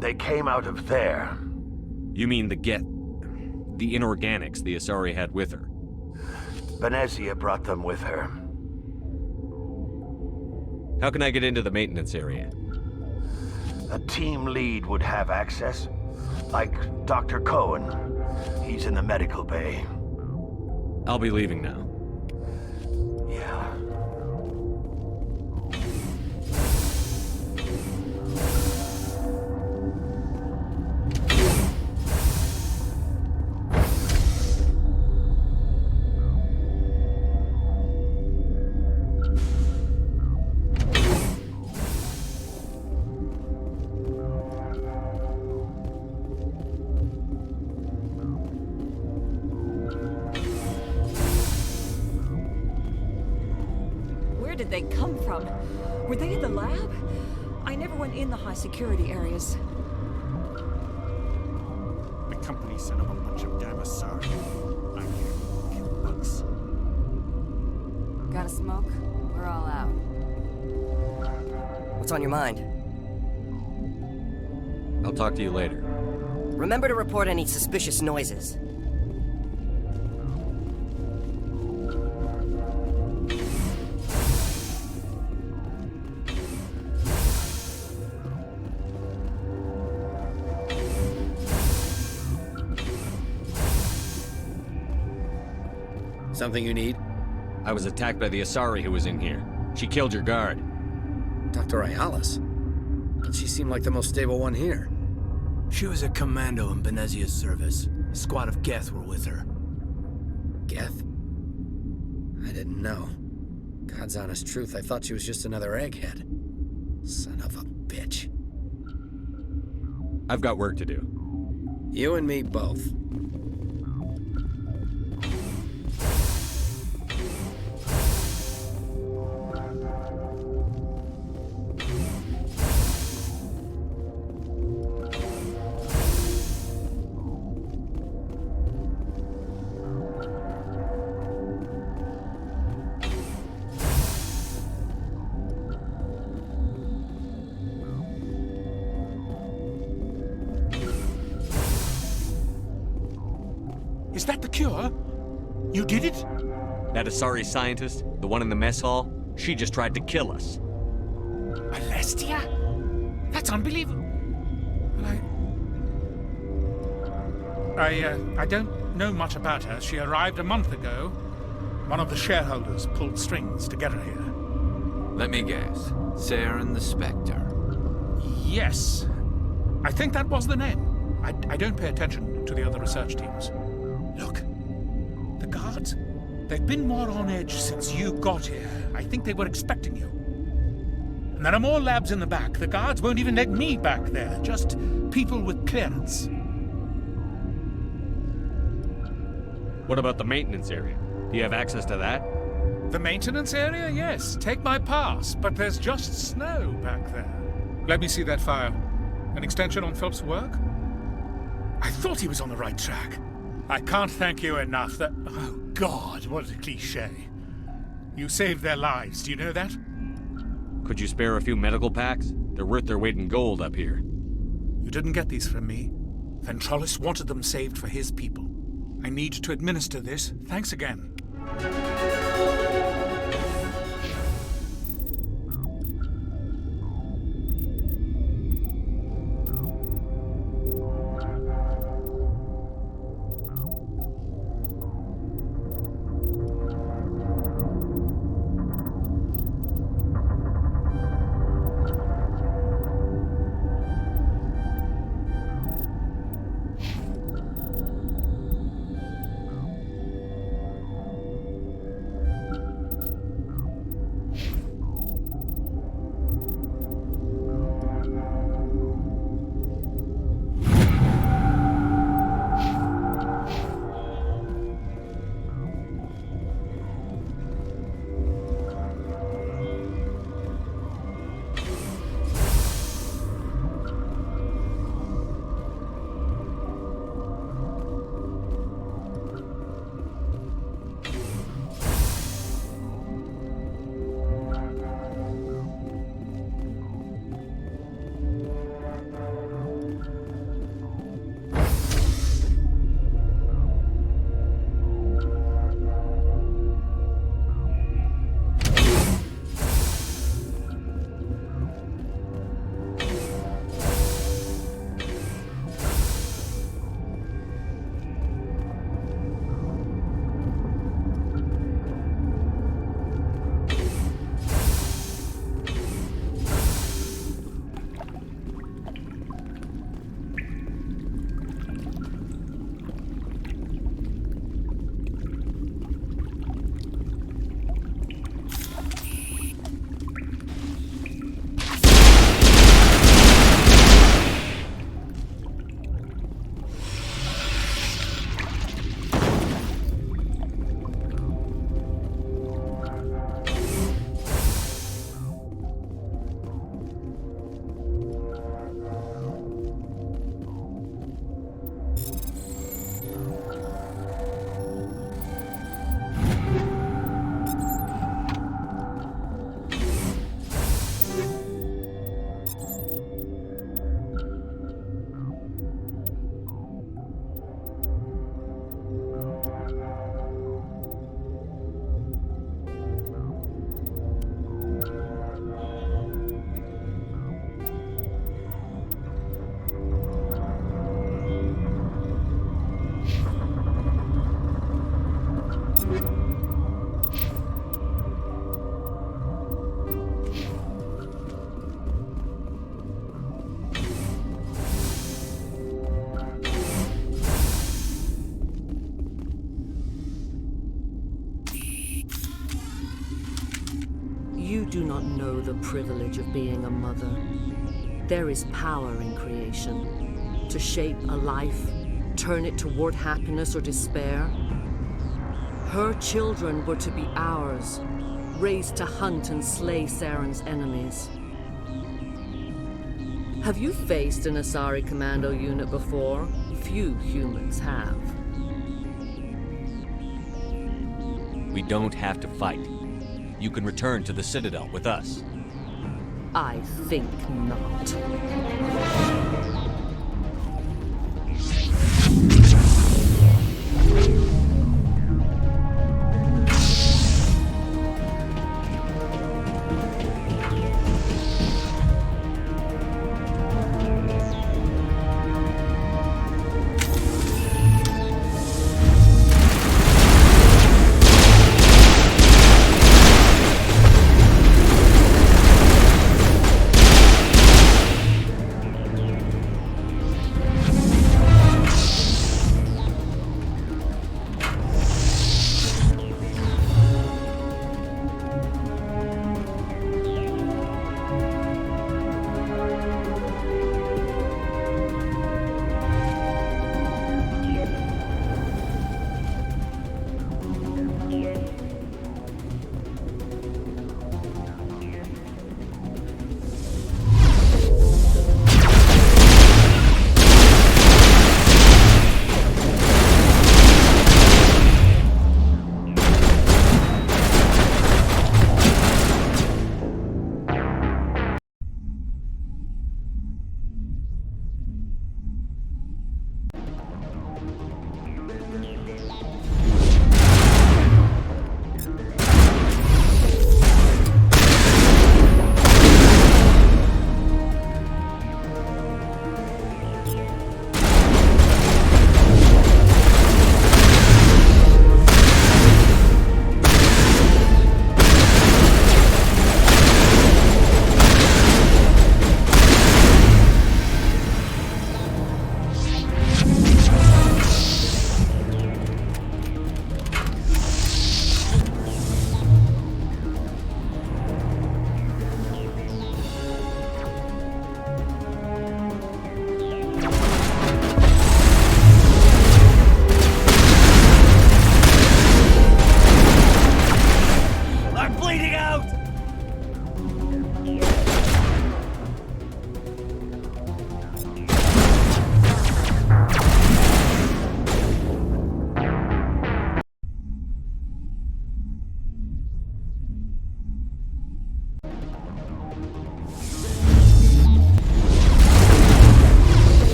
They came out of there. You mean the inorganics the Asari had with her? Venezia brought them with her. How can I get into the maintenance area? A team lead would have access. Like Dr. Cohen. He's in the medical bay. I'll be leaving now. Yeah. Where did they come from? Were they in the lab? I never went in the high security areas. The company sent up a bunch of damn Asari. I can't kill bugs. Got a smoke? We're all out. What's on your mind? I'll talk to you later. Remember to report any suspicious noises. Something you need? I was attacked by the Asari who was in here. She killed your guard. Dr. Ayalas? But she seemed like the most stable one here. She was a commando in Benezia's service. A squad of Geth were with her. Geth? I didn't know. God's honest truth, I thought she was just another egghead. Son of a bitch. I've got work to do. You and me both. Is that the cure? You did it? That Asari scientist, the one in the mess hall, she just tried to kill us. Alestia? That's unbelievable. I don't know much about her. She arrived a month ago. One of the shareholders pulled strings to get her here. Let me guess. Saren the Spectre. Yes. I think that was the name. I don't pay attention to the other research teams. Look, the guards, they've been more on edge since you got here. I think they were expecting you. And there are more labs in the back. The guards won't even let me back there, just people with clearance. What about the maintenance area? Do you have access to that? The maintenance area? Yes. Take my pass, but there's just snow back there. Let me see that file. An extension on Phelps' work? I thought he was on the right track. I can't thank you enough that... Oh, God, what a cliché. You saved their lives, do you know that? Could you spare a few medical packs? They're worth their weight in gold up here. You didn't get these from me. Ventrolis wanted them saved for his people. I need to administer this. Thanks again. You do not know the privilege of being a mother. There is power in creation. To shape a life, turn it toward happiness or despair. Her children were to be ours, raised to hunt and slay Saren's enemies. Have you faced an Asari commando unit before? Few humans have. We don't have to fight. You can return to the Citadel with us. I think not.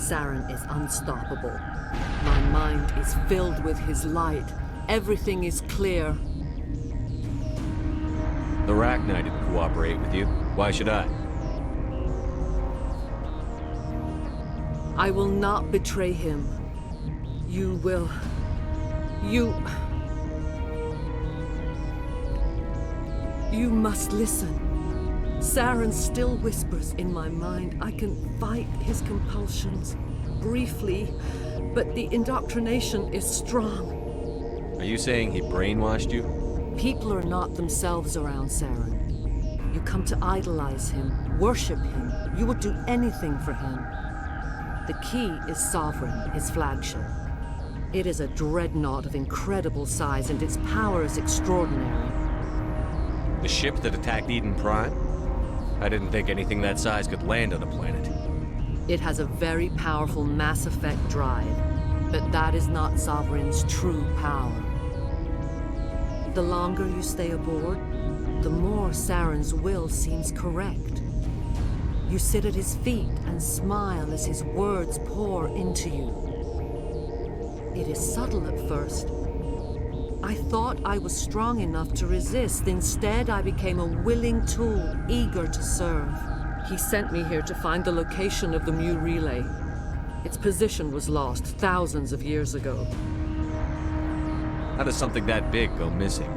Saren is unstoppable. My mind is filled with his light. Everything is clear. The Rachni didn't cooperate with you. Why should I? I will not betray him. You will. You must listen. Saren still whispers in my mind. I can fight his compulsions briefly, but the indoctrination is strong. Are you saying he brainwashed you? People are not themselves around Saren. You come to idolize him, worship him. You would do anything for him. The key is Sovereign, his flagship. It is a dreadnought of incredible size, and its power is extraordinary. The ship that attacked Eden Prime? I didn't think anything that size could land on a planet. It has a very powerful Mass Effect drive, but that is not Sovereign's true power. The longer you stay aboard, the more Saren's will seems correct. You sit at his feet and smile as his words pour into you. It is subtle at first. I thought I was strong enough to resist. Instead, I became a willing tool, eager to serve. He sent me here to find the location of the Mu relay. Its position was lost thousands of years ago. How does something that big go missing?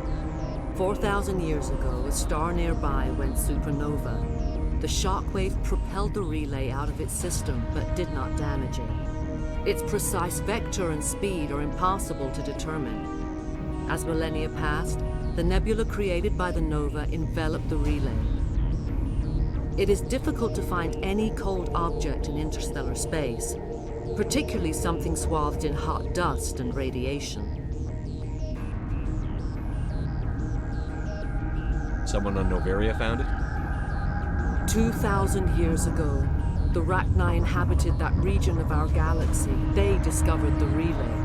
4,000 years ago, a star nearby went supernova. The shockwave propelled the relay out of its system, but did not damage it. Its precise vector and speed are impossible to determine. As millennia passed, the nebula created by the nova enveloped the relay. It is difficult to find any cold object in interstellar space, particularly something swathed in hot dust and radiation. Someone on Noveria found it? 2,000 years ago, the Rachni inhabited that region of our galaxy. They discovered the relay.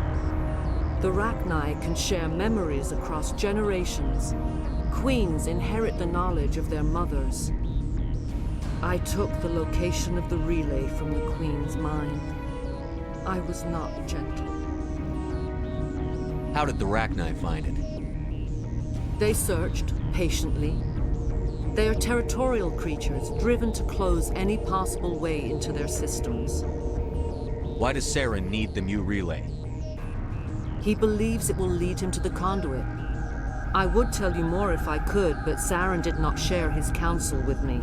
The Rachni can share memories across generations. Queens inherit the knowledge of their mothers. I took the location of the relay from the Queen's mind. I was not gentle. How did the Rachni find it? They searched, patiently. They are territorial creatures, driven to close any possible way into their systems. Why does Saren need the Mu relay? He believes it will lead him to the conduit. I would tell you more if I could, but Saren did not share his counsel with me.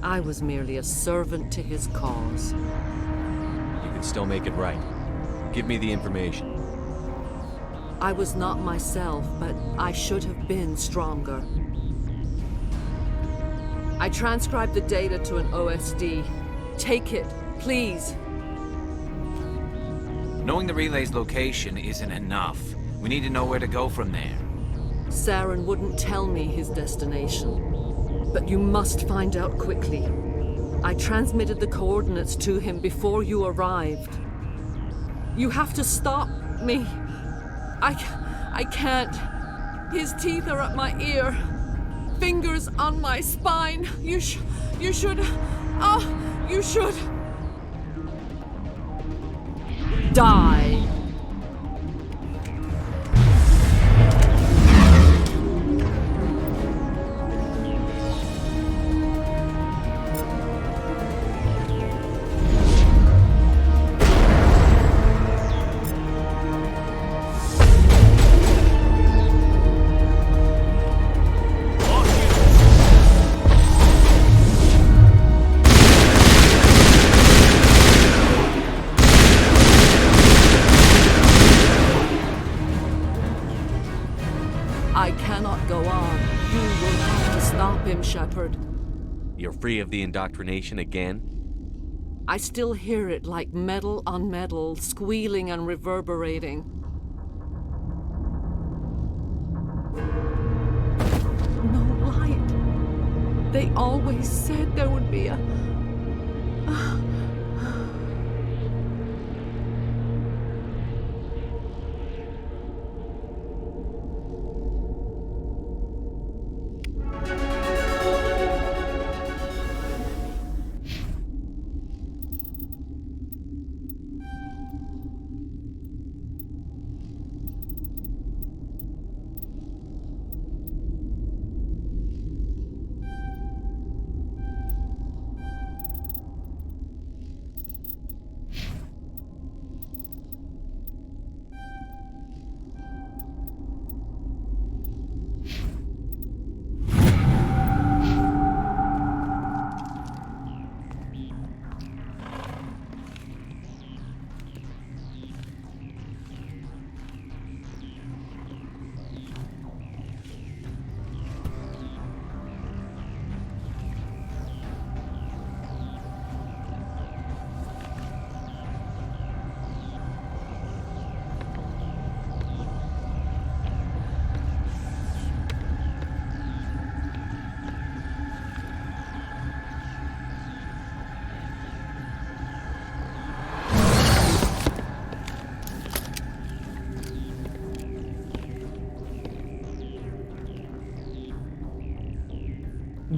I was merely a servant to his cause. You can still make it right. Give me the information. I was not myself, but I should have been stronger. I transcribed the data to an OSD. Take it, please. Knowing the relay's location isn't enough. We need to know where to go from there. Saren wouldn't tell me his destination. But you must find out quickly. I transmitted the coordinates to him before you arrived. You have to stop me. I can't. His teeth are at my ear. Fingers on my spine. You should. You should. Die. I cannot go on. You will have to stop him, Shepard. You're free of the indoctrination again? I still hear it like metal on metal, squealing and reverberating. No light. They always said there would be a...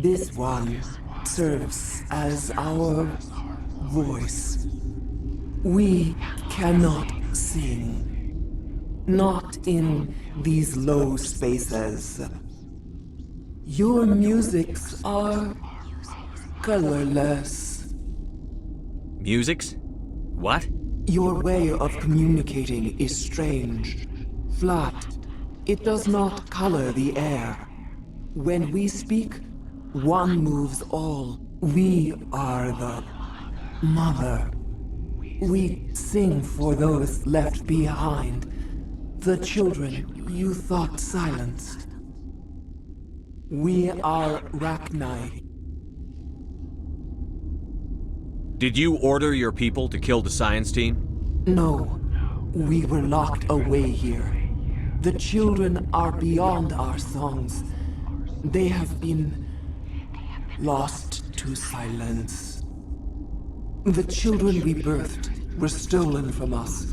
This one serves as our voice. We cannot sing. Not in these low spaces. Your musics are colorless. Musics? What? Your way of communicating is strange. Flat. It does not color the air. When we speak, one moves all. We are the mother. We sing for those left behind. The children you thought silenced. We are Rachni. Did you order your people to kill the science team? No, we were locked away here. The children are beyond our songs. They have been lost to silence. The children we birthed were stolen from us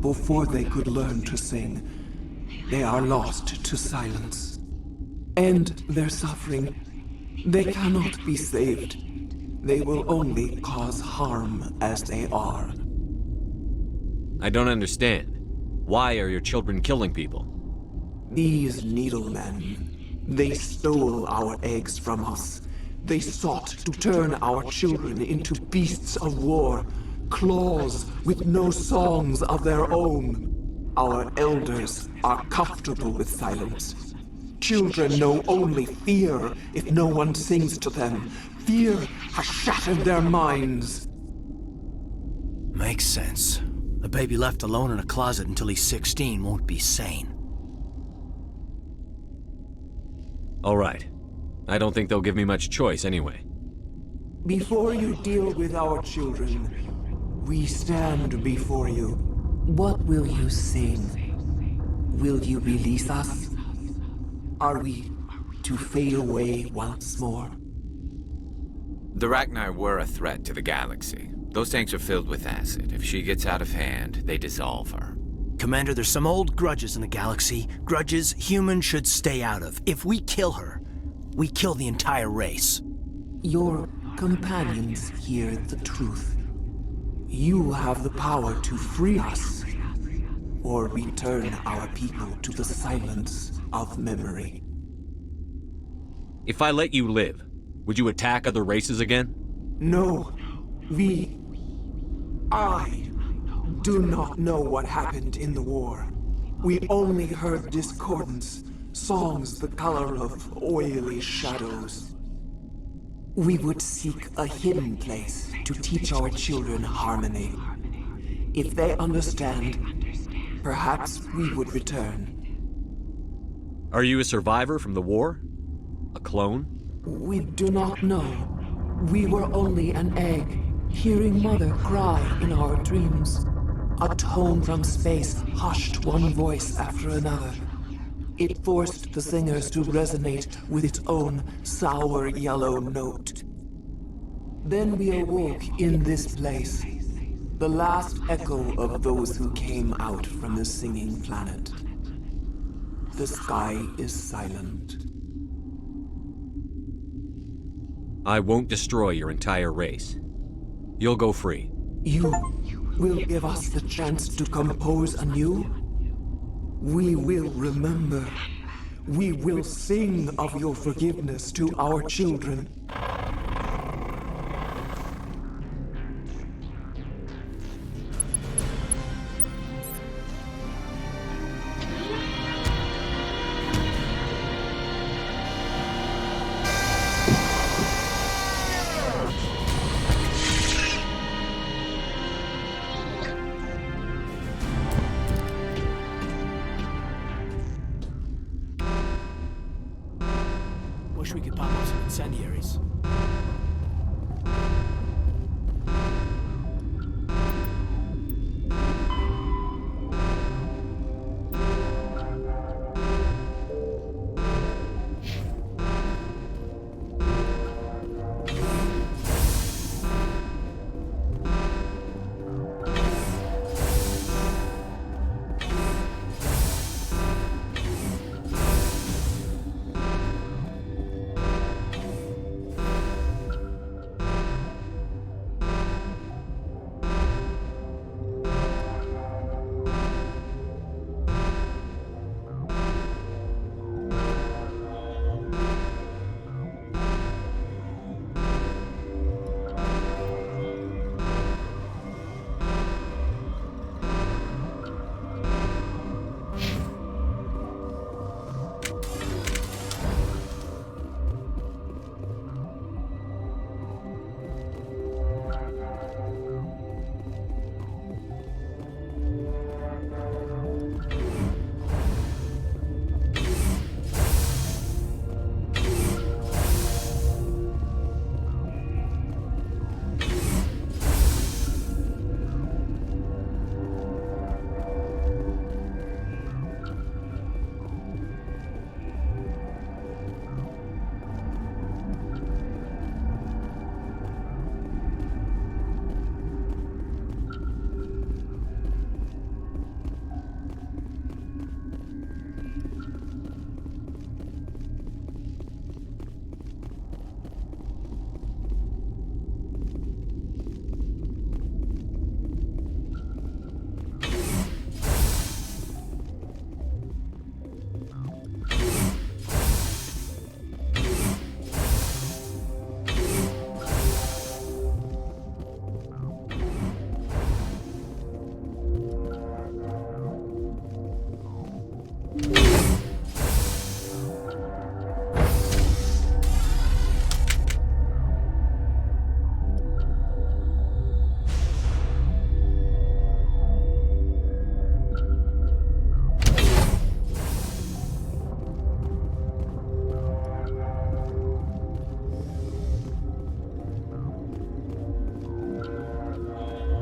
before they could learn to sing. They are lost to silence. And their suffering, they cannot be saved. They will only cause harm as they are. I don't understand. Why are your children killing people? These needlemen, they stole our eggs from us. They sought to turn our children into beasts of war, claws with no songs of their own. Our elders are comfortable with silence. Children know only fear if no one sings to them. Fear has shattered their minds. Makes sense. A baby left alone in a closet until he's 16 won't be sane. All right. I don't think they'll give me much choice anyway. Before you deal with our children, we stand before you. What will you sing? Will you release us? Are we to fade away once more? The Rachni were a threat to the galaxy. Those tanks are filled with acid. If she gets out of hand, they dissolve her. Commander, there's some old grudges in the galaxy. Grudges humans should stay out of. If we kill her, we kill the entire race. Your companions hear the truth. You have the power to free us, or return our people to the silence of memory. If I let you live, would you attack other races again? No, I do not know what happened in the war. We only heard discordance, songs the color of oily shadows. We would seek a hidden place to teach our children harmony. If they understand, perhaps we would return. Are you a survivor from the war? A clone? We do not know. We were only an egg, hearing Mother cry in our dreams. A tone from space hushed one voice after another. It forced the singers to resonate with its own sour yellow note. Then we awoke in this place, the last echo of those who came out from the singing planet. The sky is silent. I won't destroy your entire race. You'll go free. You will give us the chance to compose anew? We will remember. We will sing of your forgiveness to our children. Wish we could pop off some incendiaries.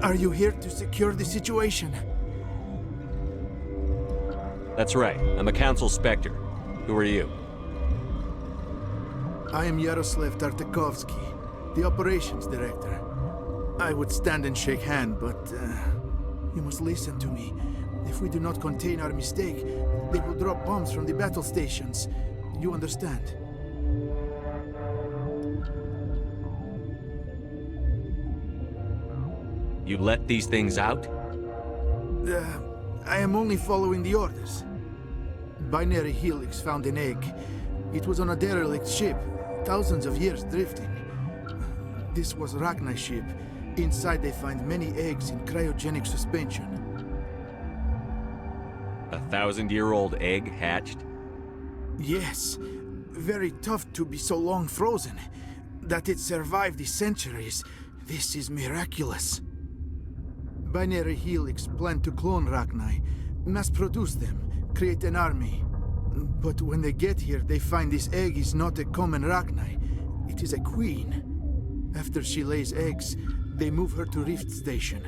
Are you here to secure the situation? That's right. I'm a Council Spectre. Who are you? I am Yaroslav Tartakovsky, the operations director. I would stand and shake hand, but you must listen to me. If we do not contain our mistake, they will drop bombs from the battle stations. You understand? You let these things out? I am only following the orders. Binary Helix found an egg. It was on a derelict ship, thousands of years drifting. This was Rachni's ship. Inside they find many eggs in cryogenic suspension. 1,000-year-old egg hatched? Yes. Very tough to be so long frozen. That it survived the centuries. This is miraculous. Binary Helix planned to clone Rachni, mass-produce them, create an army. But when they get here, they find this egg is not a common Rachni. It is a queen. After she lays eggs, they move her to Rift Station.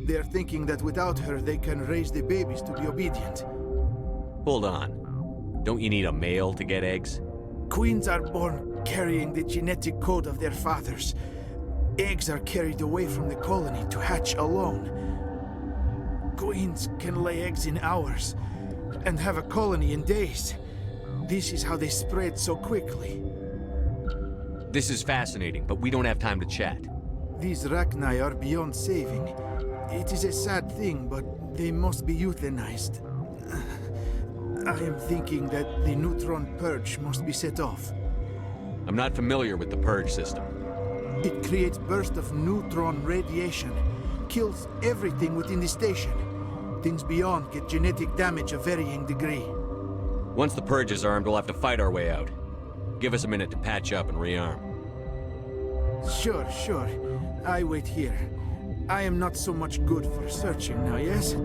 They are thinking that without her, they can raise the babies to be obedient. Hold on. Don't you need a male to get eggs? Queens are born carrying the genetic code of their fathers. Eggs are carried away from the colony to hatch alone. Queens can lay eggs in hours and have a colony in days. This is how they spread so quickly. This is fascinating, but we don't have time to chat. These Rachni are beyond saving. It is a sad thing, but they must be euthanized. I am thinking that the neutron purge must be set off. I'm not familiar with the purge system. It creates bursts of neutron radiation, kills everything within the station. Things beyond get genetic damage of varying degree. Once the purge is armed, we'll have to fight our way out. Give us a minute to patch up and rearm. Sure. I wait here. I am not so much good for searching now, yes?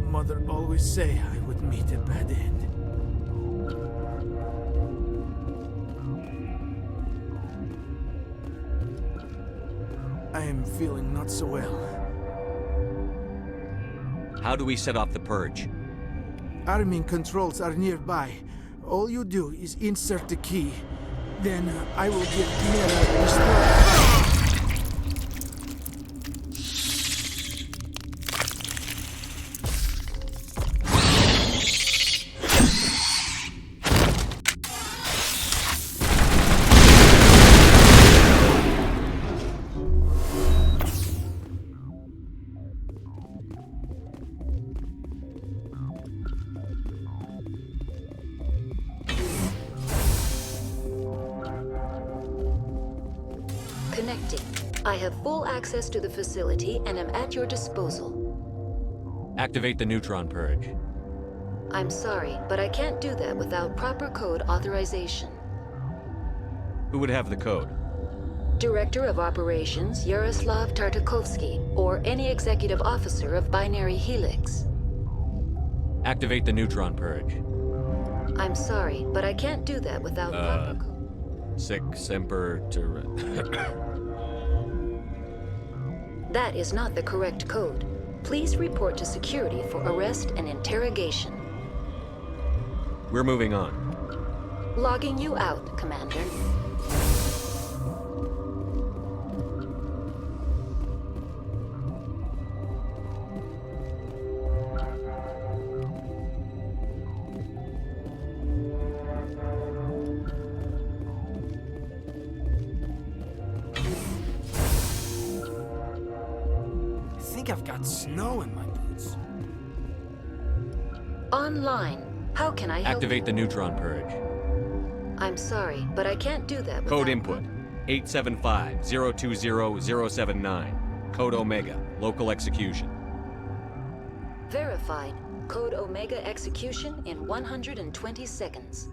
Mother always say I would meet a bad end. I am feeling not so well. How do we set off the purge? Arming controls are nearby. All you do is insert the key. Then I will give Mira restore. Connecting. I have full access to the facility and am at your disposal. Activate the neutron purge. I'm sorry, but I can't do that without proper code authorization. Who would have the code? Director of Operations Yaroslav Tartakovsky, or any executive officer of Binary Helix. Activate the neutron purge. I'm sorry, but I can't do that without proper code. Sic semper That is not the correct code. Please report to security for arrest and interrogation. We're moving on. Logging you out, Commander. I think I've got snow in my boots. Online. How can I help? Activate the neutron purge. I'm sorry, but I can't do that Code without... input 875-020-079. Code Omega. Local execution. Verified. Code Omega execution in 120 seconds.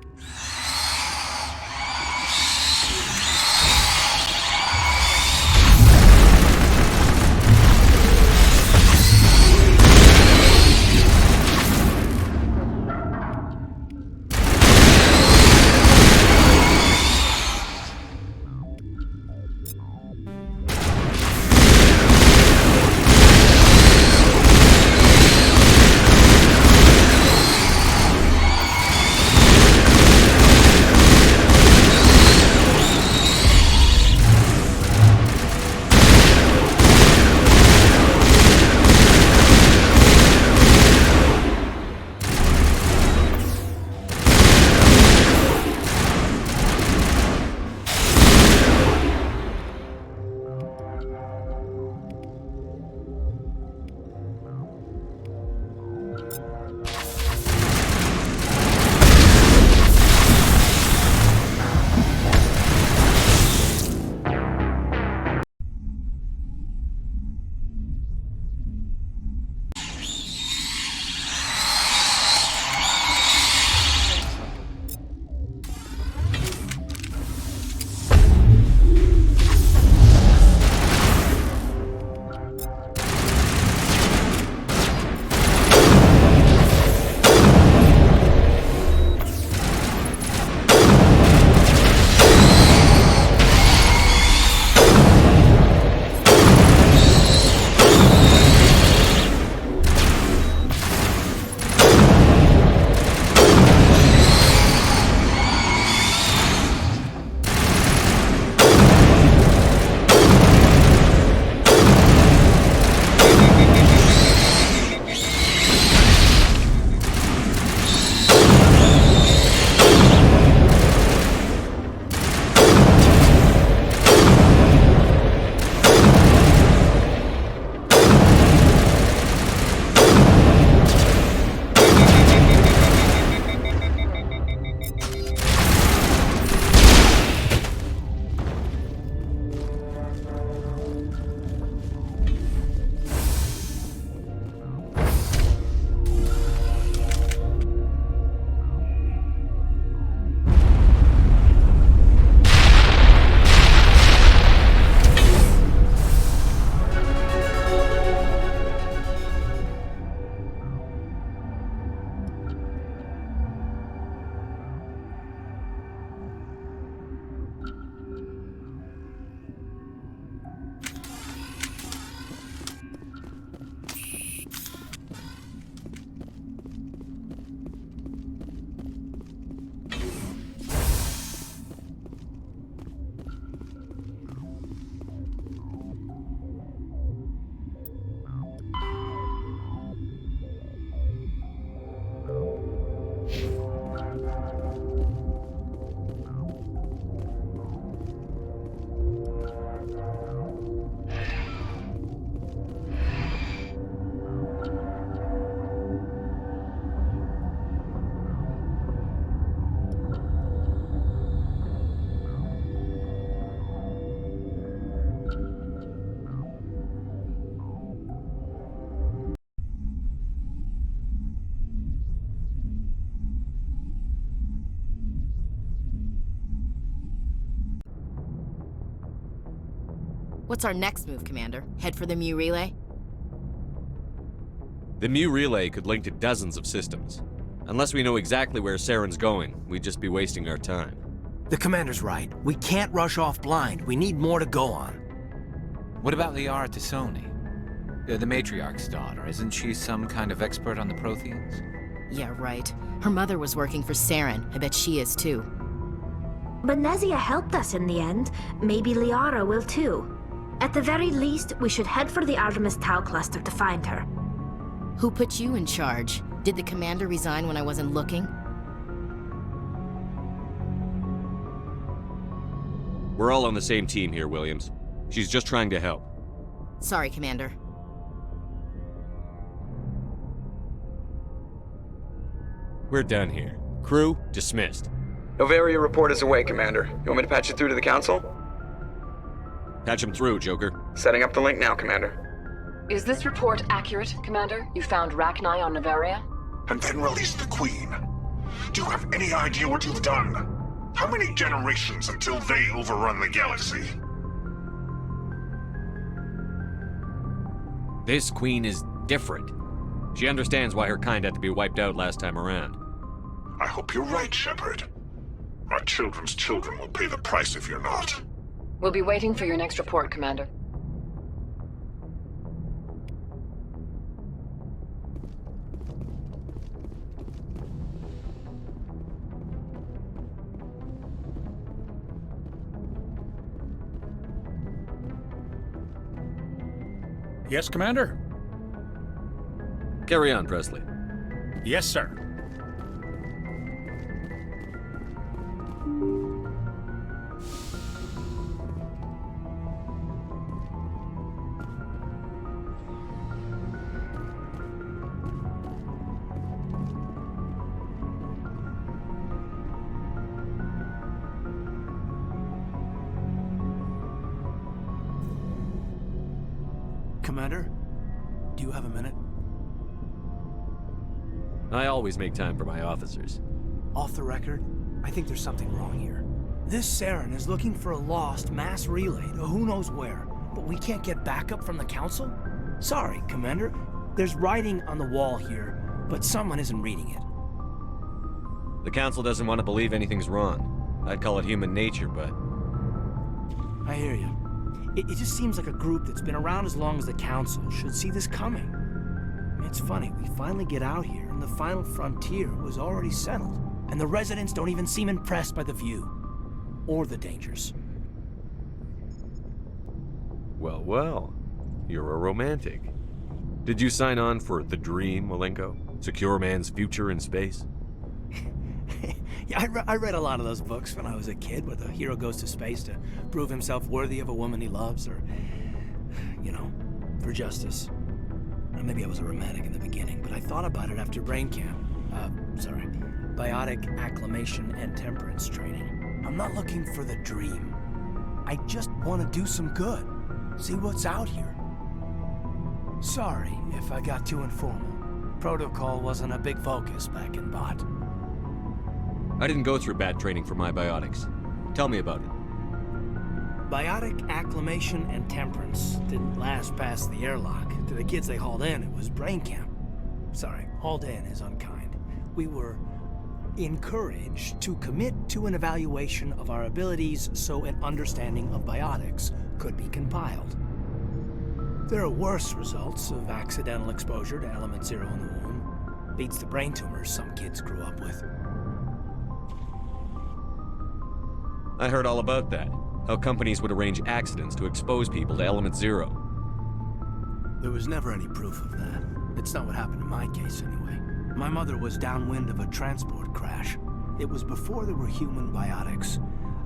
What's our next move, Commander? Head for the Mu relay? The Mu relay could link to dozens of systems. Unless we know exactly where Saren's going, we'd just be wasting our time. The commander's right. We can't rush off blind. We need more to go on. What about Liara Tassoni? The matriarch's daughter. Isn't she some kind of expert on the Protheans? Yeah, right. Her mother was working for Saren. I bet she is too. But Nezia helped us in the end. Maybe Liara will too. At the very least, we should head for the Artemis Tau cluster to find her. Who put you in charge? Did the commander resign when I wasn't looking? We're all on the same team here, Williams. She's just trying to help. Sorry, Commander. We're done here. Crew, dismissed. Novaria report is away, Commander. You want me to patch it through to the Council? Patch him through, Joker. Setting up the link now, Commander. Is this report accurate, Commander? You found Rachni on Novaria? And then released the Queen. Do you have any idea what you've done? How many generations until they overrun the galaxy? This Queen is different. She understands why her kind had to be wiped out last time around. I hope you're right, Shepard. My children's children will pay the price if you're not. We'll be waiting for your next report, Commander. Yes, Commander? Carry on, Presley. Yes, sir. Commander, do you have a minute? I always make time for my officers. Off the record, I think there's something wrong here. This Saren is looking for a lost mass relay to who knows where, but we can't get backup from the Council? Sorry, Commander. There's writing on the wall here, but someone isn't reading it. The Council doesn't want to believe anything's wrong. I'd call it human nature, but... I hear you. It just seems like a group that's been around as long as the Council should see this coming. It's funny, we finally get out here, and the final frontier was already settled, and the residents don't even seem impressed by the view. Or the dangers. Well, well. You're a romantic. Did you sign on for the dream, Malenko? Secure man's future in space? Yeah, I read a lot of those books when I was a kid, where the hero goes to space to prove himself worthy of a woman he loves, or, you know, for justice. Or maybe I was a romantic in the beginning, but I thought about it after brain camp. Biotic acclimation and temperance training. I'm not looking for the dream. I just want to do some good. See what's out here. Sorry if I got too informal. Protocol wasn't a big focus back in Bot. I didn't go through bad training for my biotics. Tell me about it. Biotic acclimation and temperance didn't last past the airlock. To the kids they hauled in, it was brain camp. Sorry, hauled in is unkind. We were encouraged to commit to an evaluation of our abilities so an understanding of biotics could be compiled. There are worse results of accidental exposure to element 0 in the womb. Beats the brain tumors some kids grew up with. I heard all about that. How companies would arrange accidents to expose people to element 0. There was never any proof of that. It's not what happened in my case, anyway. My mother was downwind of a transport crash. It was before there were human biotics,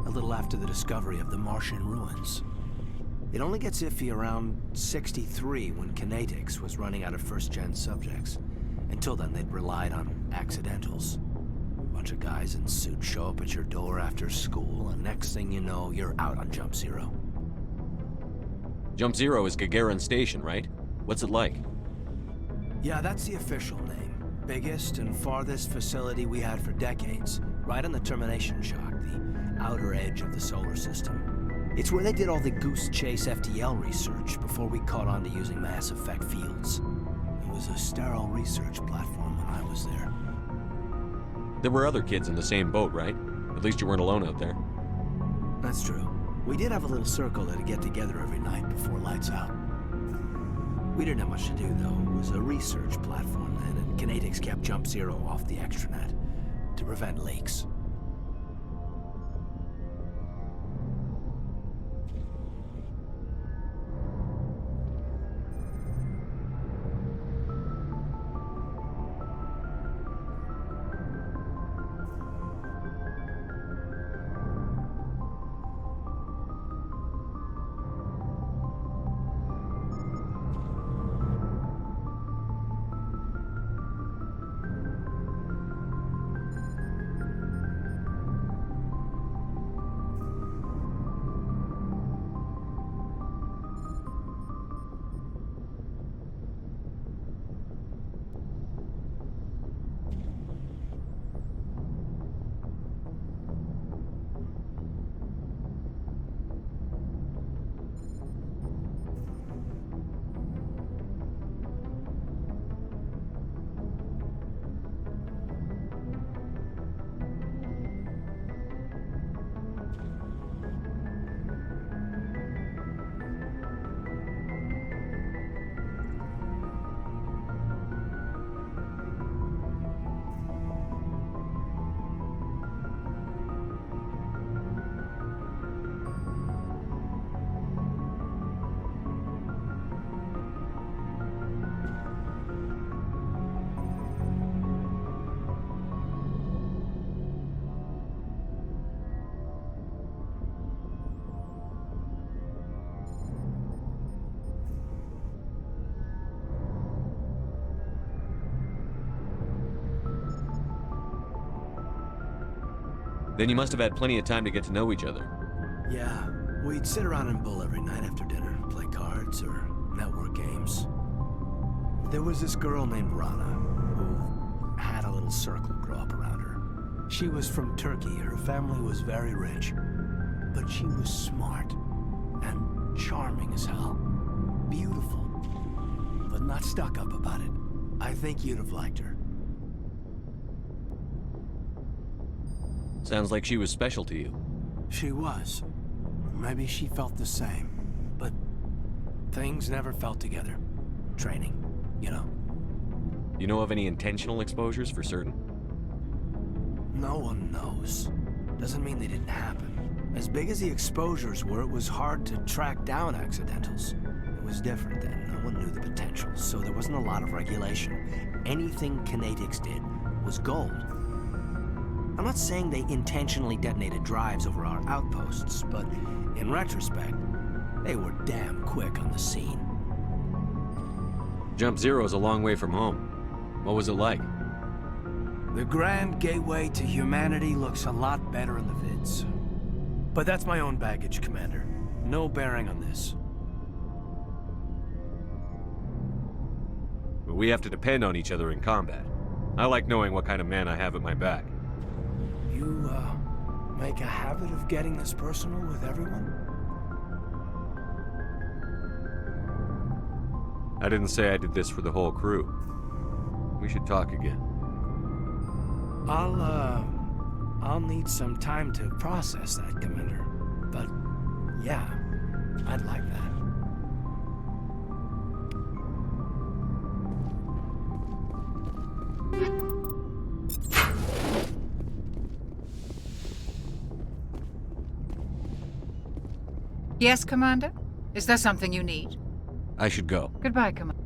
a little after the discovery of the Martian ruins. It only gets iffy around 63 when Kinetics was running out of first-gen subjects. Until then, they'd relied on accidentals. A bunch of guys in suits show up at your door after school, and next thing you know, you're out on Jump Zero. Jump Zero is Gagarin Station, right? What's it like? Yeah, that's the official name. Biggest and farthest facility we had for decades. Right on the termination shock, the outer edge of the solar system. It's where they did all the Goose Chase FTL research before we caught on to using mass effect fields. It was a sterile research platform when I was there. There were other kids in the same boat, right? At least you weren't alone out there. That's true. We did have a little circle that'd get together every night before lights out. We didn't have much to do, though. It was a research platform then, and Canadix kept Jump Zero off the extranet to prevent leaks. Then you must have had plenty of time to get to know each other. Yeah, we'd sit around and bull every night after dinner, play cards or network games. There was this girl named Rana, who had a little circle grow up around her. She was from Turkey, her family was very rich, but she was smart and charming as hell. Beautiful, but not stuck up about it. I think you'd have liked her. Sounds like she was special to you. She was. Maybe she felt the same. But things never felt together. Training, you know. You know of any intentional exposures for certain? No one knows. Doesn't mean they didn't happen. As big as the exposures were, it was hard to track down accidentals. It was different then. No one knew the potential, so there wasn't a lot of regulation. Anything Canadix did was gold. I'm not saying they intentionally detonated drives over our outposts, but in retrospect, they were damn quick on the scene. Jump Zero's a long way from home. What was it like? The grand gateway to humanity looks a lot better in the vids. But that's my own baggage, Commander. No bearing on this. But we have to depend on each other in combat. I like knowing what kind of man I have at my back. You, make a habit of getting this personal with everyone? I didn't say I did this for the whole crew. We should talk again. I'll need some time to process that, Commander. But, yeah, I'd like that. Yes, Commander? Is there something you need? I should go. Goodbye, Commander.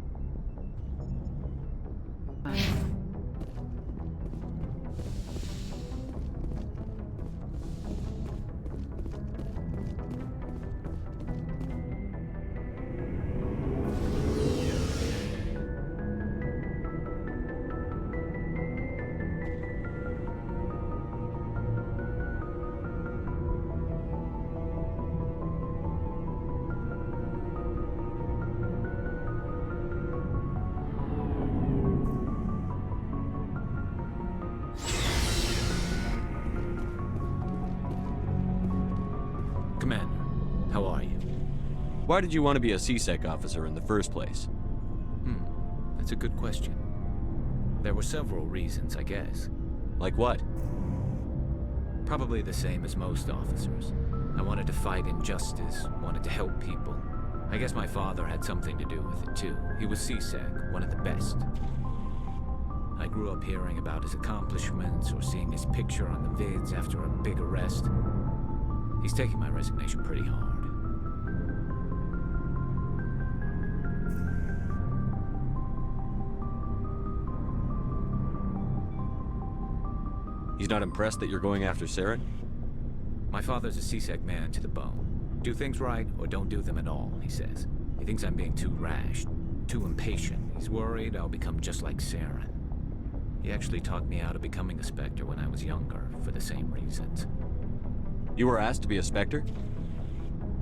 Why did you want to be a C-Sec officer in the first place? That's a good question. There were several reasons, I guess. Like what? Probably the same as most officers. I wanted to fight injustice, wanted to help people. I guess my father had something to do with it too. He was C-Sec, one of the best. I grew up hearing about his accomplishments or seeing his picture on the vids after a big arrest. He's taking my resignation pretty hard. He's not impressed that you're going after Saren? My father's a C-Sec man to the bone. Do things right or don't do them at all, he says. He thinks I'm being too rash, too impatient. He's worried I'll become just like Saren. He actually talked me out of becoming a Spectre when I was younger, for the same reasons. You were asked to be a Spectre?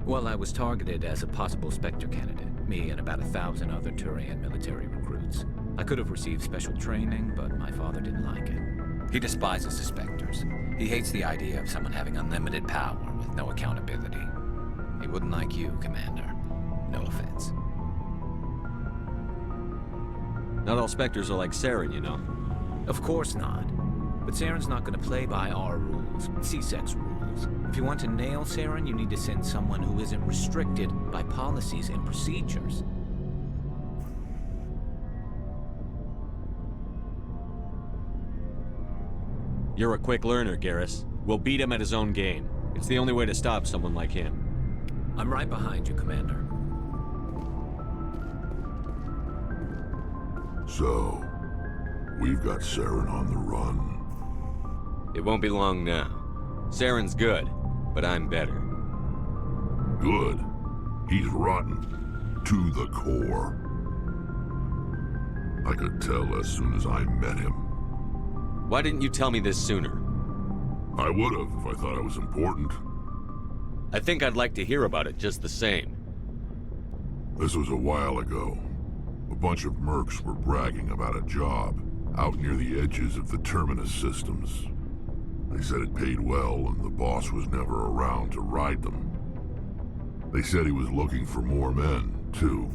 Well, I was targeted as a possible Spectre candidate, me and about 1,000 other Turian military recruits. I could have received special training, but my father didn't like it. He despises the Spectres. He hates the idea of someone having unlimited power with no accountability. He wouldn't like you, Commander. No offense. Not all Spectres are like Saren, you know. Of course not. But Saren's not going to play by our rules, C-Sec's rules. If you want to nail Saren, you need to send someone who isn't restricted by policies and procedures. You're a quick learner, Garrus. We'll beat him at his own game. It's the only way to stop someone like him. I'm right behind you, Commander. So, we've got Saren on the run. It won't be long now. Saren's good, but I'm better. Good? He's rotten. To the core. I could tell as soon as I met him. Why didn't you tell me this sooner? I would've if I thought it was important. I think I'd like to hear about it just the same. This was a while ago. A bunch of mercs were bragging about a job out near the edges of the Terminus systems. They said it paid well and the boss was never around to ride them. They said he was looking for more men, too.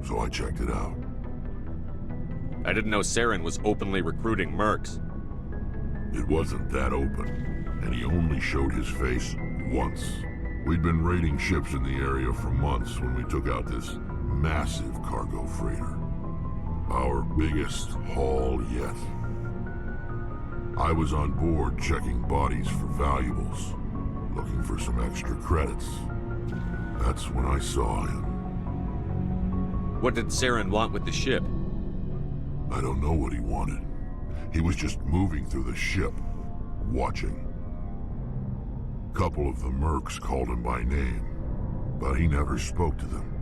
So I checked it out. I didn't know Saren was openly recruiting mercs. It wasn't that open, and he only showed his face once. We'd been raiding ships in the area for months when we took out this massive cargo freighter. Our biggest haul yet. I was on board checking bodies for valuables, looking for some extra credits. That's when I saw him. What did Saren want with the ship? I don't know what he wanted. He was just moving through the ship, watching. Couple of the mercs called him by name, but he never spoke to them.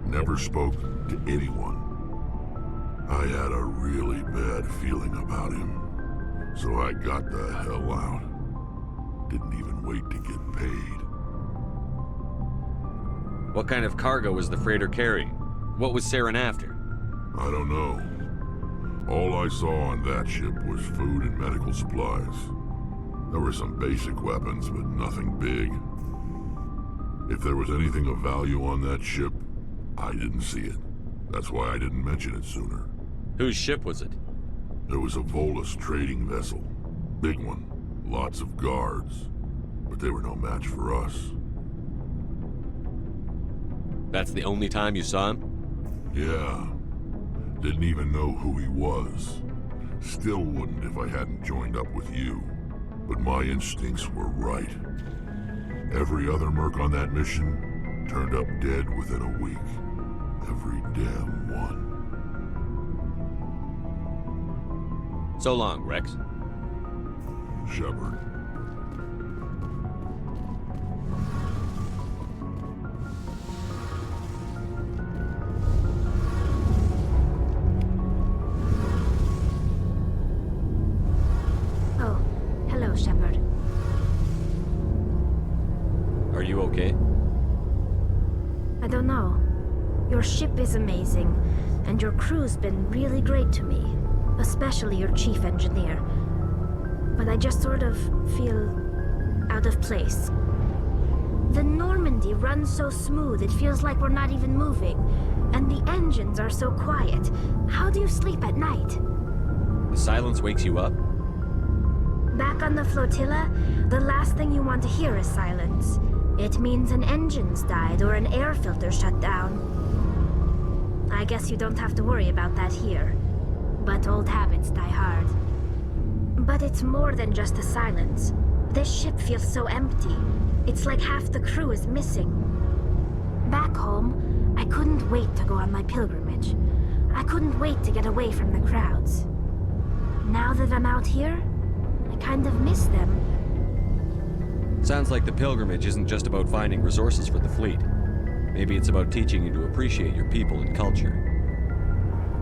Never spoke to anyone. I had a really bad feeling about him, so I got the hell out. Didn't even wait to get paid. What kind of cargo was the freighter carrying? What was Saren after? I don't know. All I saw on that ship was food and medical supplies. There were some basic weapons, but nothing big. If there was anything of value on that ship, I didn't see it. That's why I didn't mention it sooner. Whose ship was it? There was a Volus trading vessel. Big one. Lots of guards. But they were no match for us. That's the only time you saw him? Yeah. Didn't even know who he was. Still wouldn't if I hadn't joined up with you. But my instincts were right. Every other merc on that mission turned up dead within a week. Every damn one. So long, Rex. Shepard. Oh, hello, Shepard. Are you okay? I don't know. Your ship is amazing, and your crew's been really great to me. Especially your chief engineer. But I just sort of feel out of place. The Normandy runs so smooth it feels like we're not even moving. And the engines are so quiet. How do you sleep at night? The silence wakes you up? Back on the flotilla, the last thing you want to hear is silence. It means an engine's died or an air filter shut down. I guess you don't have to worry about that here. But old habits die hard. But it's more than just the silence. This ship feels so empty. It's like half the crew is missing. Back home, I couldn't wait to go on my pilgrimage. I couldn't wait to get away from the crowds. Now that I'm out here, I kind of miss them. Sounds like the pilgrimage isn't just about finding resources for the fleet. Maybe it's about teaching you to appreciate your people and culture.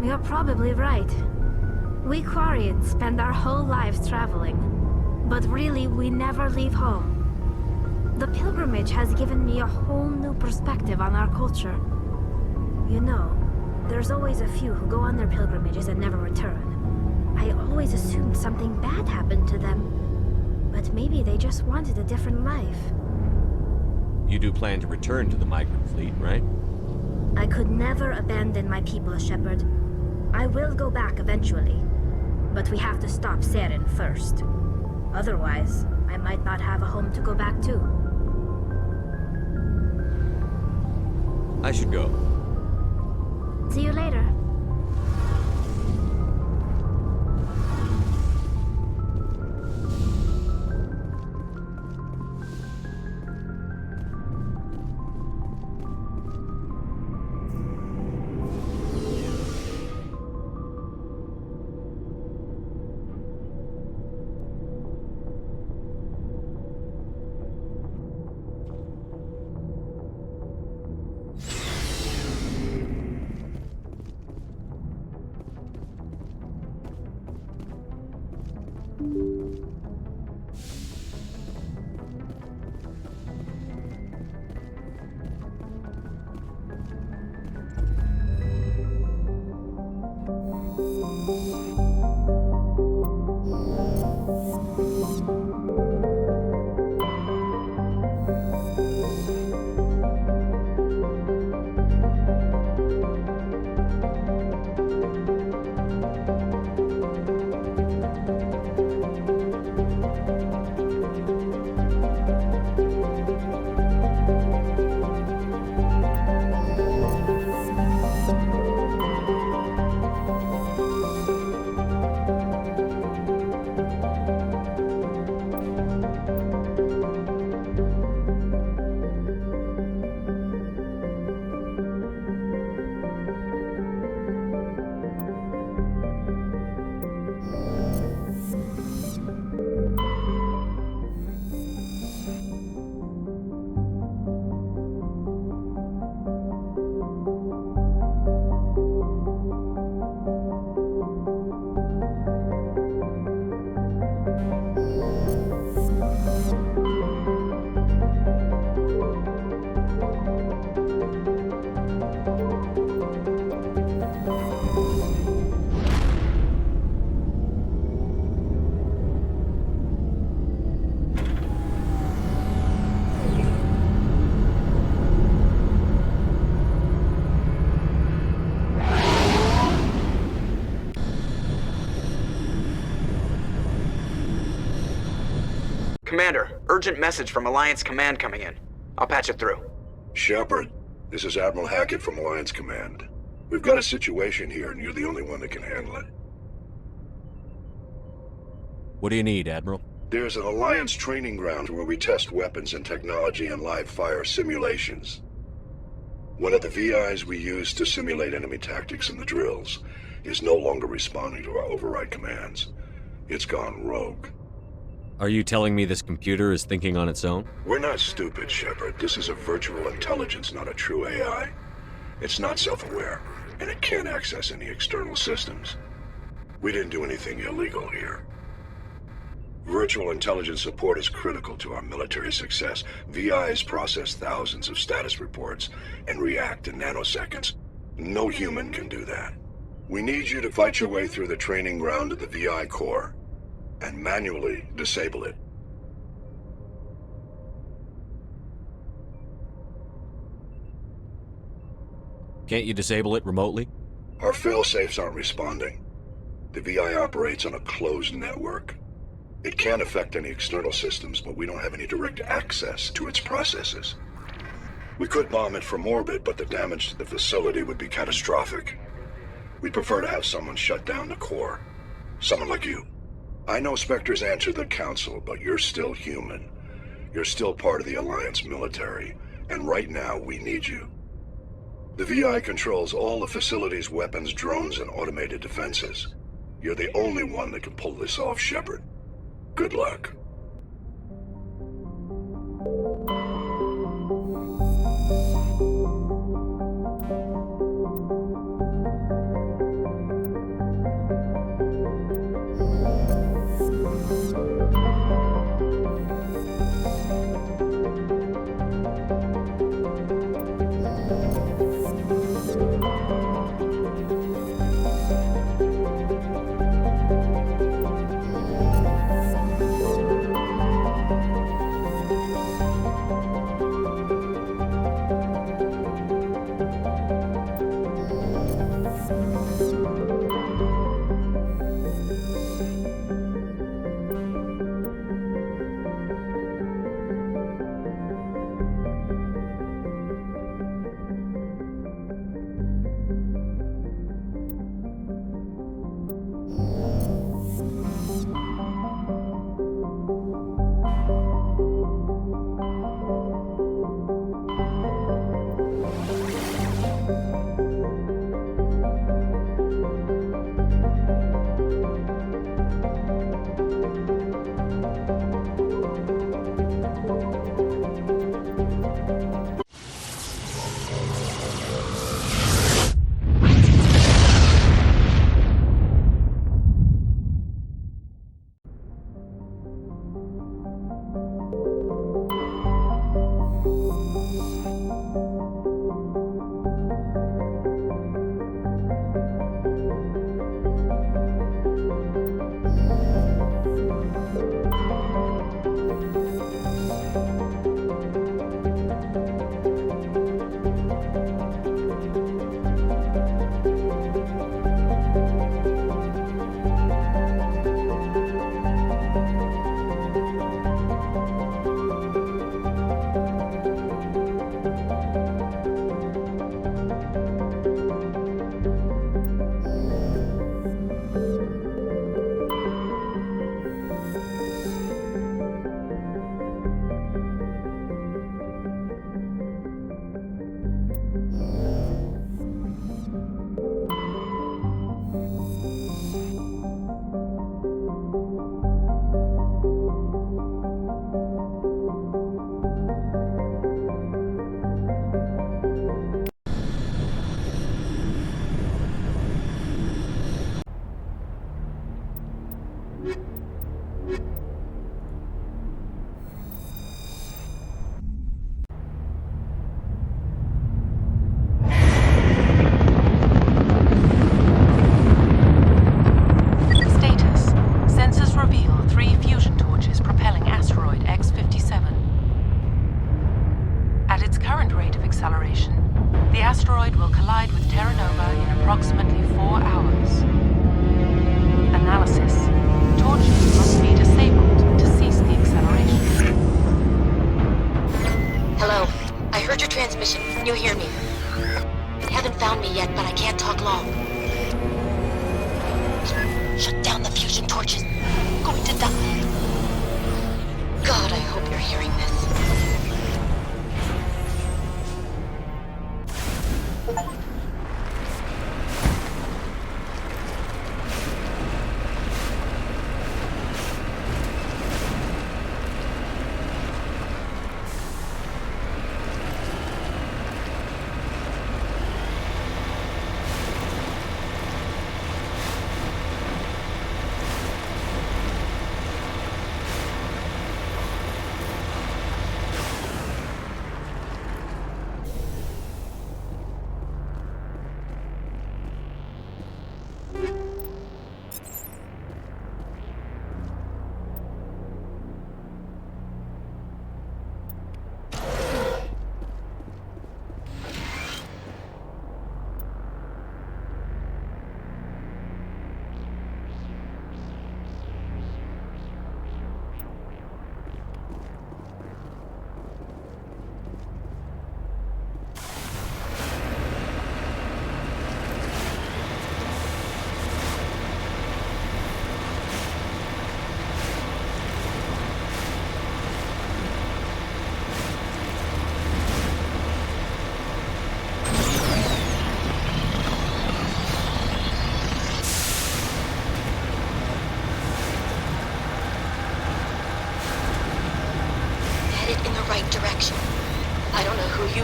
You're probably right. We Quarians spend our whole lives traveling. But really, we never leave home. The pilgrimage has given me a whole new perspective on our culture. You know, there's always a few who go on their pilgrimages and never return. I always assumed something bad happened to them. But maybe they just wanted a different life. You do plan to return to the migrant fleet, right? I could never abandon my people, Shepard. I will go back eventually. But we have to stop Saren first. Otherwise, I might not have a home to go back to. I should go. See you later. Commander, urgent message from Alliance Command coming in. I'll patch it through. Shepard, this is Admiral Hackett from Alliance Command. We've got a situation here, and you're the only one that can handle it. What do you need, Admiral? There's an Alliance training ground where we test weapons and technology in live fire simulations. One of the VIs we use to simulate enemy tactics in the drills is no longer responding to our override commands. It's gone rogue. Are you telling me this computer is thinking on its own? We're not stupid, Shepard. This is a virtual intelligence, not a true AI. It's not self-aware, and it can't access any external systems. We didn't do anything illegal here. Virtual intelligence support is critical to our military success. VIs process thousands of status reports and react in nanoseconds. No human can do that. We need you to fight your way through the training ground of the VI core and manually disable it. Can't you disable it remotely? Our failsafes aren't responding. The VI operates on a closed network. It can affect any external systems, but we don't have any direct access to its processes. We could bomb it from orbit, but the damage to the facility would be catastrophic. We'd prefer to have someone shut down the core. Someone like you. I know Spectres answer the Council, but you're still human. You're still part of the Alliance military, and right now we need you. The VI controls all the facility's weapons, drones, and automated defenses. You're the only one that can pull this off, Shepard. Good luck.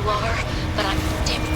are, but I'm damn it.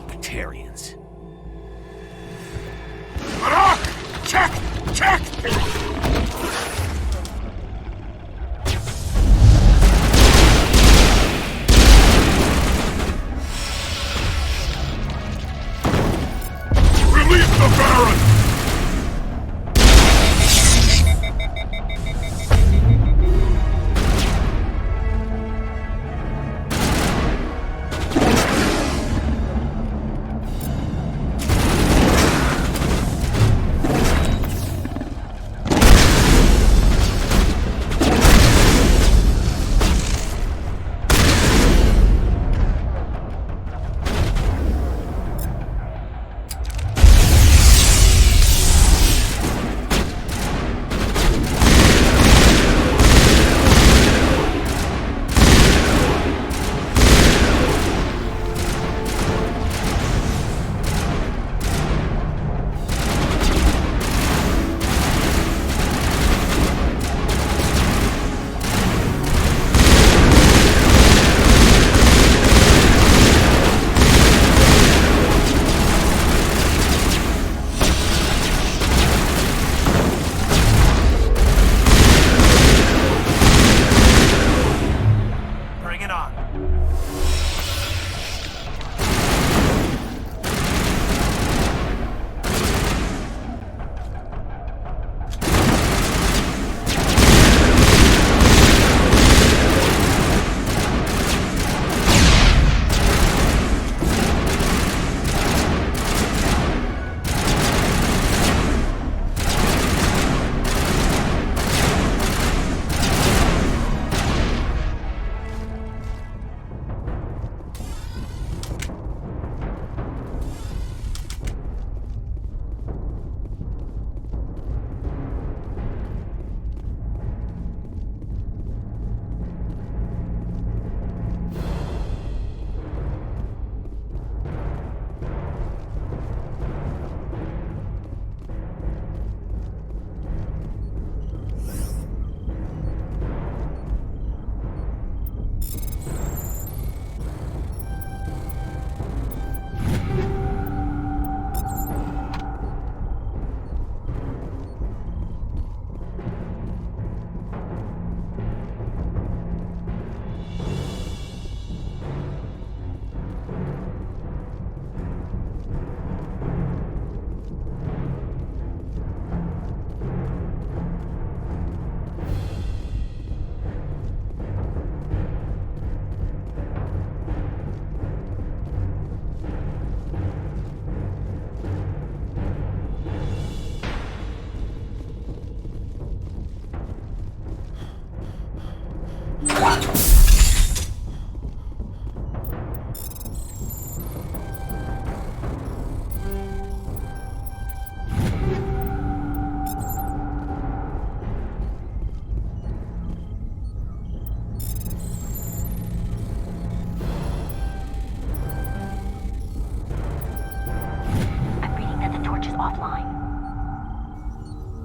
Batarians. Check! Check! Release the Baron!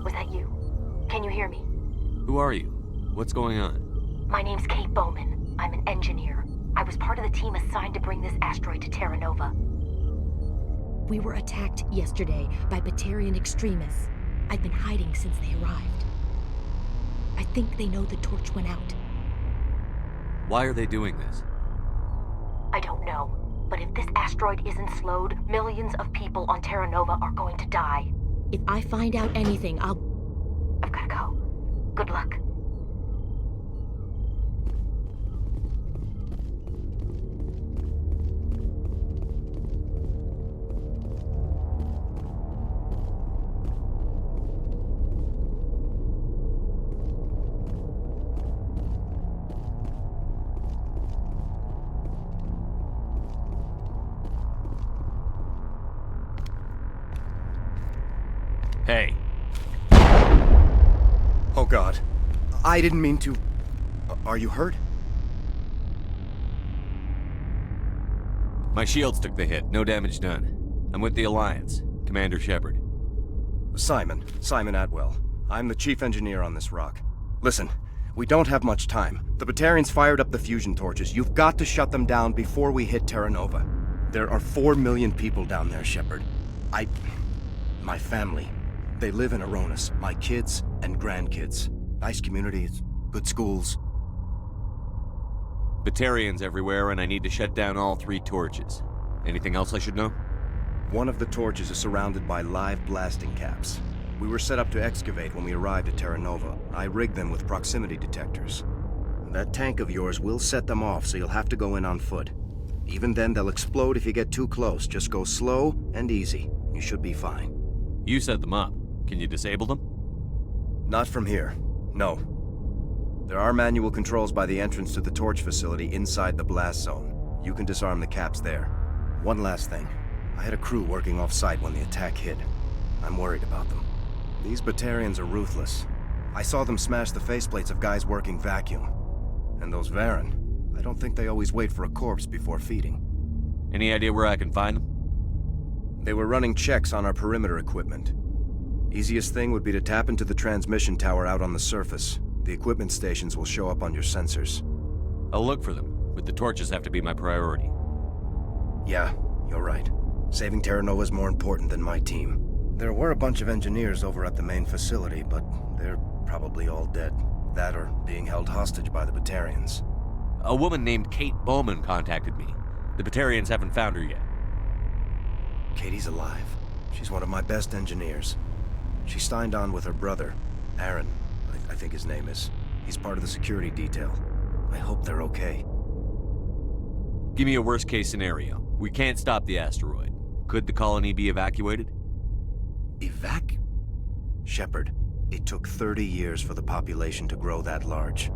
Was that you? Can you hear me? Who are you? What's going on? My name's Kate Bowman. I'm an engineer. I was part of the team assigned to bring this asteroid to Terra Nova. We were attacked yesterday by Batarian extremists. I've been hiding since they arrived. I think they know the torch went out. Why are they doing this? I don't know. But if this asteroid isn't slowed, millions of people on Terra Nova are going to die. If I find out anything, I've gotta go. Good luck. Hey. Oh God. I didn't mean to... Are you hurt? My shields took the hit. No damage done. I'm with the Alliance. Commander Shepard. Simon Atwell. I'm the chief engineer on this rock. Listen, we don't have much time. The Batarians fired up the fusion torches. You've got to shut them down before we hit Terra Nova. There are 4 million people down there, Shepard. My family. They live in Aronis. My kids and grandkids. Nice communities, good schools. Batarians everywhere, and I need to shut down all 3 torches. Anything else I should know? One of the torches is surrounded by live blasting caps. We were set up to excavate when we arrived at Terra Nova. I rigged them with proximity detectors. That tank of yours will set them off, so you'll have to go in on foot. Even then, they'll explode if you get too close. Just go slow and easy. You should be fine. You set them up. Can you disable them? Not from here. No. There are manual controls by the entrance to the torch facility inside the blast zone. You can disarm the caps there. One last thing. I had a crew working off-site when the attack hit. I'm worried about them. These Batarians are ruthless. I saw them smash the faceplates of guys working vacuum. And those Varen, I don't think they always wait for a corpse before feeding. Any idea where I can find them? They were running checks on our perimeter equipment. Easiest thing would be to tap into the transmission tower out on the surface. The equipment stations will show up on your sensors. I'll look for them, but the torches have to be my priority. Yeah, you're right. Saving Terra Nova is more important than my team. There were a bunch of engineers over at the main facility, but they're probably all dead. That or being held hostage by the Batarians. A woman named Kate Bowman contacted me. The Batarians haven't found her yet. Katie's alive. She's one of my best engineers. She signed on with her brother, Aaron, I think his name is. He's part of the security detail. I hope they're okay. Give me a worst-case scenario. We can't stop the asteroid. Could the colony be evacuated? Shepard, it took 30 years for the population to grow that large.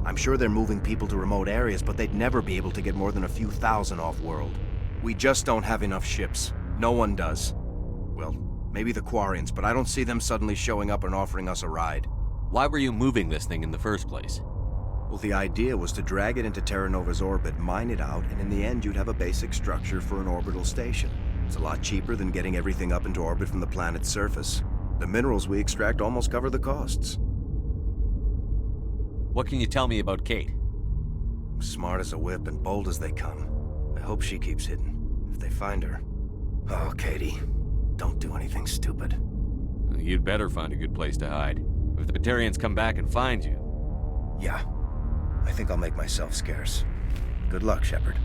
I'm sure they're moving people to remote areas, but they'd never be able to get more than a few thousand off-world. We just don't have enough ships. No one does. Well, maybe the Quarians, but I don't see them suddenly showing up and offering us a ride. Why were you moving this thing in the first place? Well, the idea was to drag it into Terra Nova's orbit, mine it out, and in the end you'd have a basic structure for an orbital station. It's a lot cheaper than getting everything up into orbit from the planet's surface. The minerals we extract almost cover the costs. What can you tell me about Kate? Smart as a whip and bold as they come. I hope she keeps hidden. If they find her... Oh, Katie. Don't do anything stupid. You'd better find a good place to hide. If the Batarians come back and find you... Yeah. I think I'll make myself scarce. Good luck, Shepard.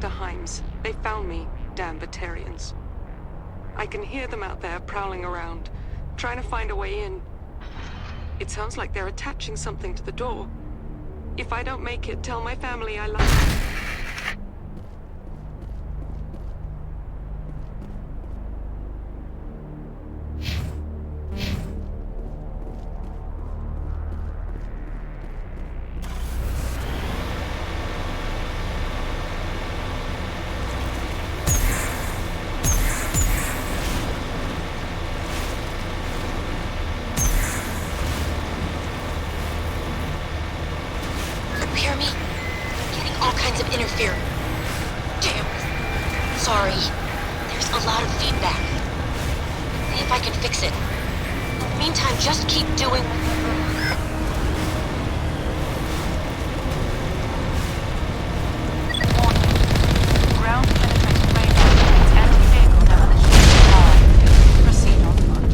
Dr. Himes. They found me, damn Batarians. I can hear them out there prowling around, trying to find a way in. It sounds like they're attaching something to the door. If I don't make it, tell my family I love them. Hear me? I'm getting all kinds of interference. Damn. Sorry. There's a lot of feedback. See if I can fix it. Meantime, just keep doing... Ground penetrating radar means anti-vehicle demolition required. Proceed on foot.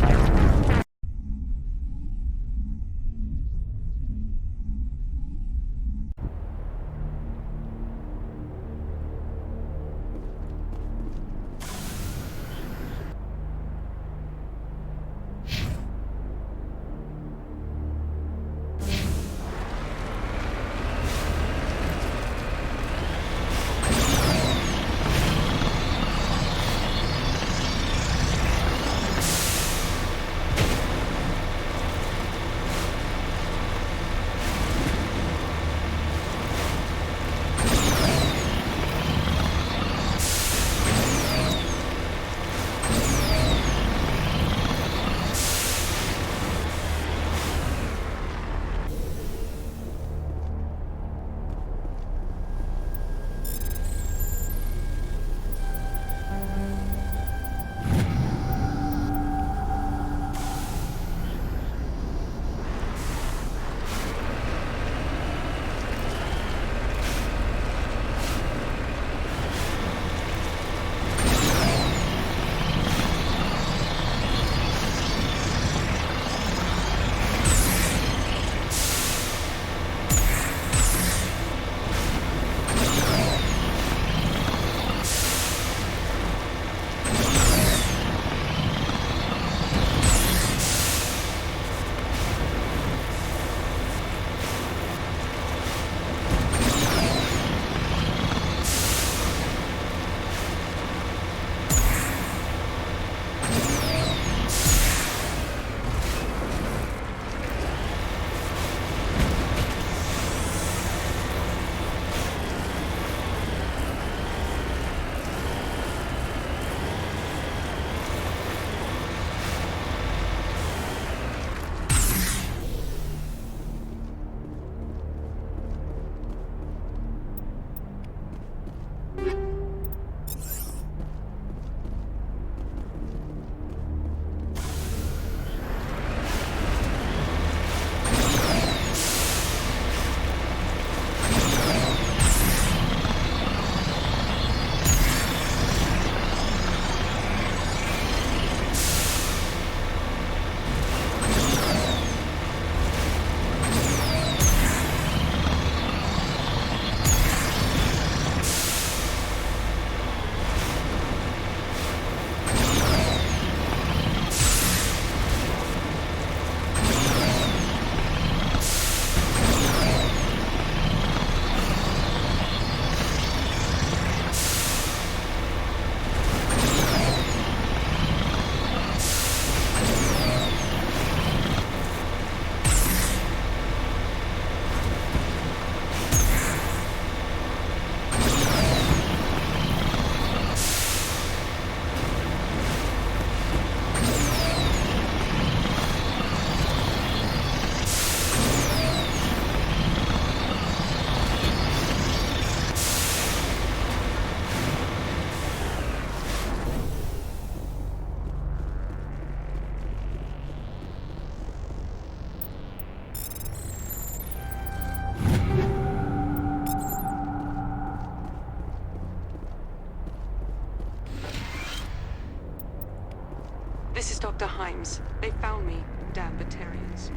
This is Dr. Himes. They found me, damn Batarians.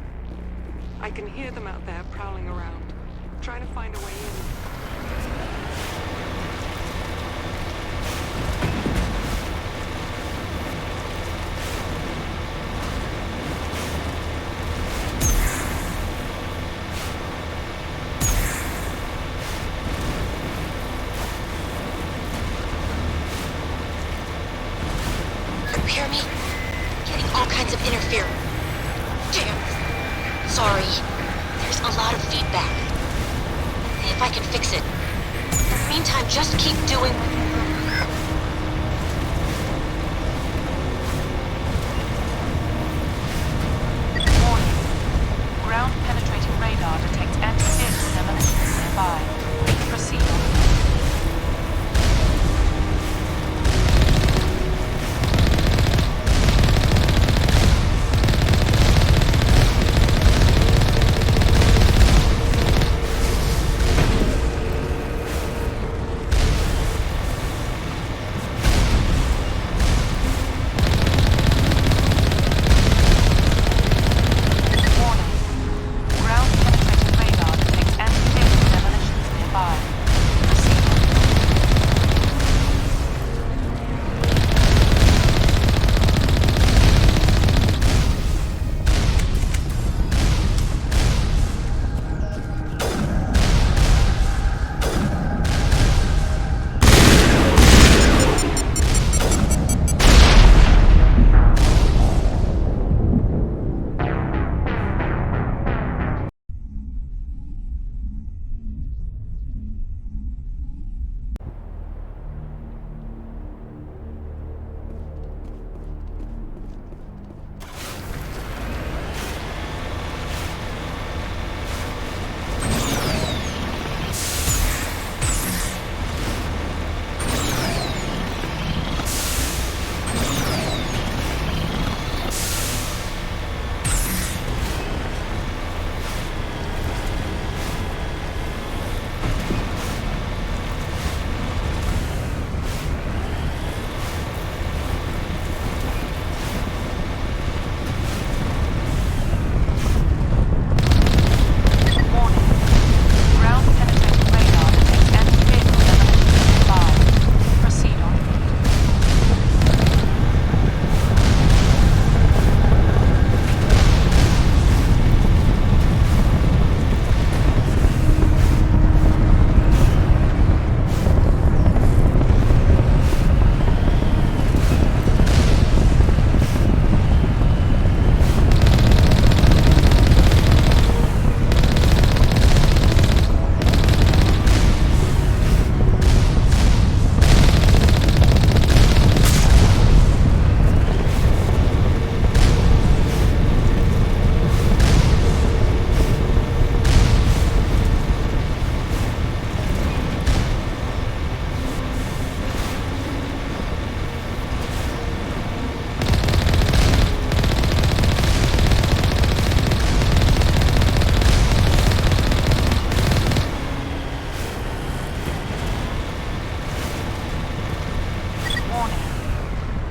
I can hear them out there prowling around, trying to find a way in. hear me? Getting all kinds of interference. Damn. Sorry. There's a lot of feedback. See if I can fix it. In the meantime, just keep doing... Warning. Ground-penetrating radar detects anti-vehicle demolitions nearby. Proceed on.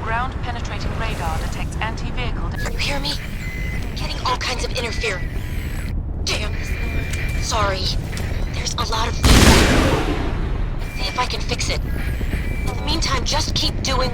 Ground-penetrating radar detects anti-vehicle... You hear me? Getting all kinds of interference. Damn. Sorry. There's a lot of feedback. See if I can fix it. In the meantime, just keep doing...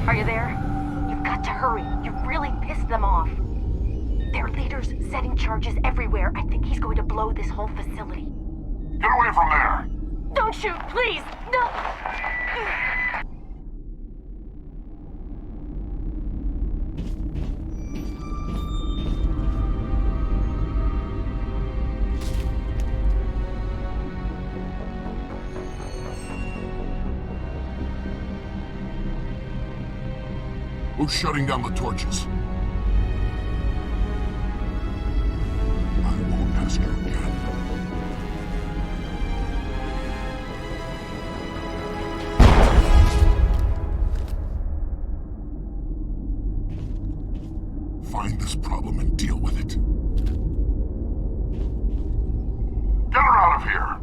Are you there? You've got to hurry. You've really pissed them off. Their leader's setting charges everywhere. I think he's going to blow this whole facility. Get away from there! Don't shoot, please! No! Who's shutting down the torches? I won't ask you again. Find this problem and deal with it. Get her out of here!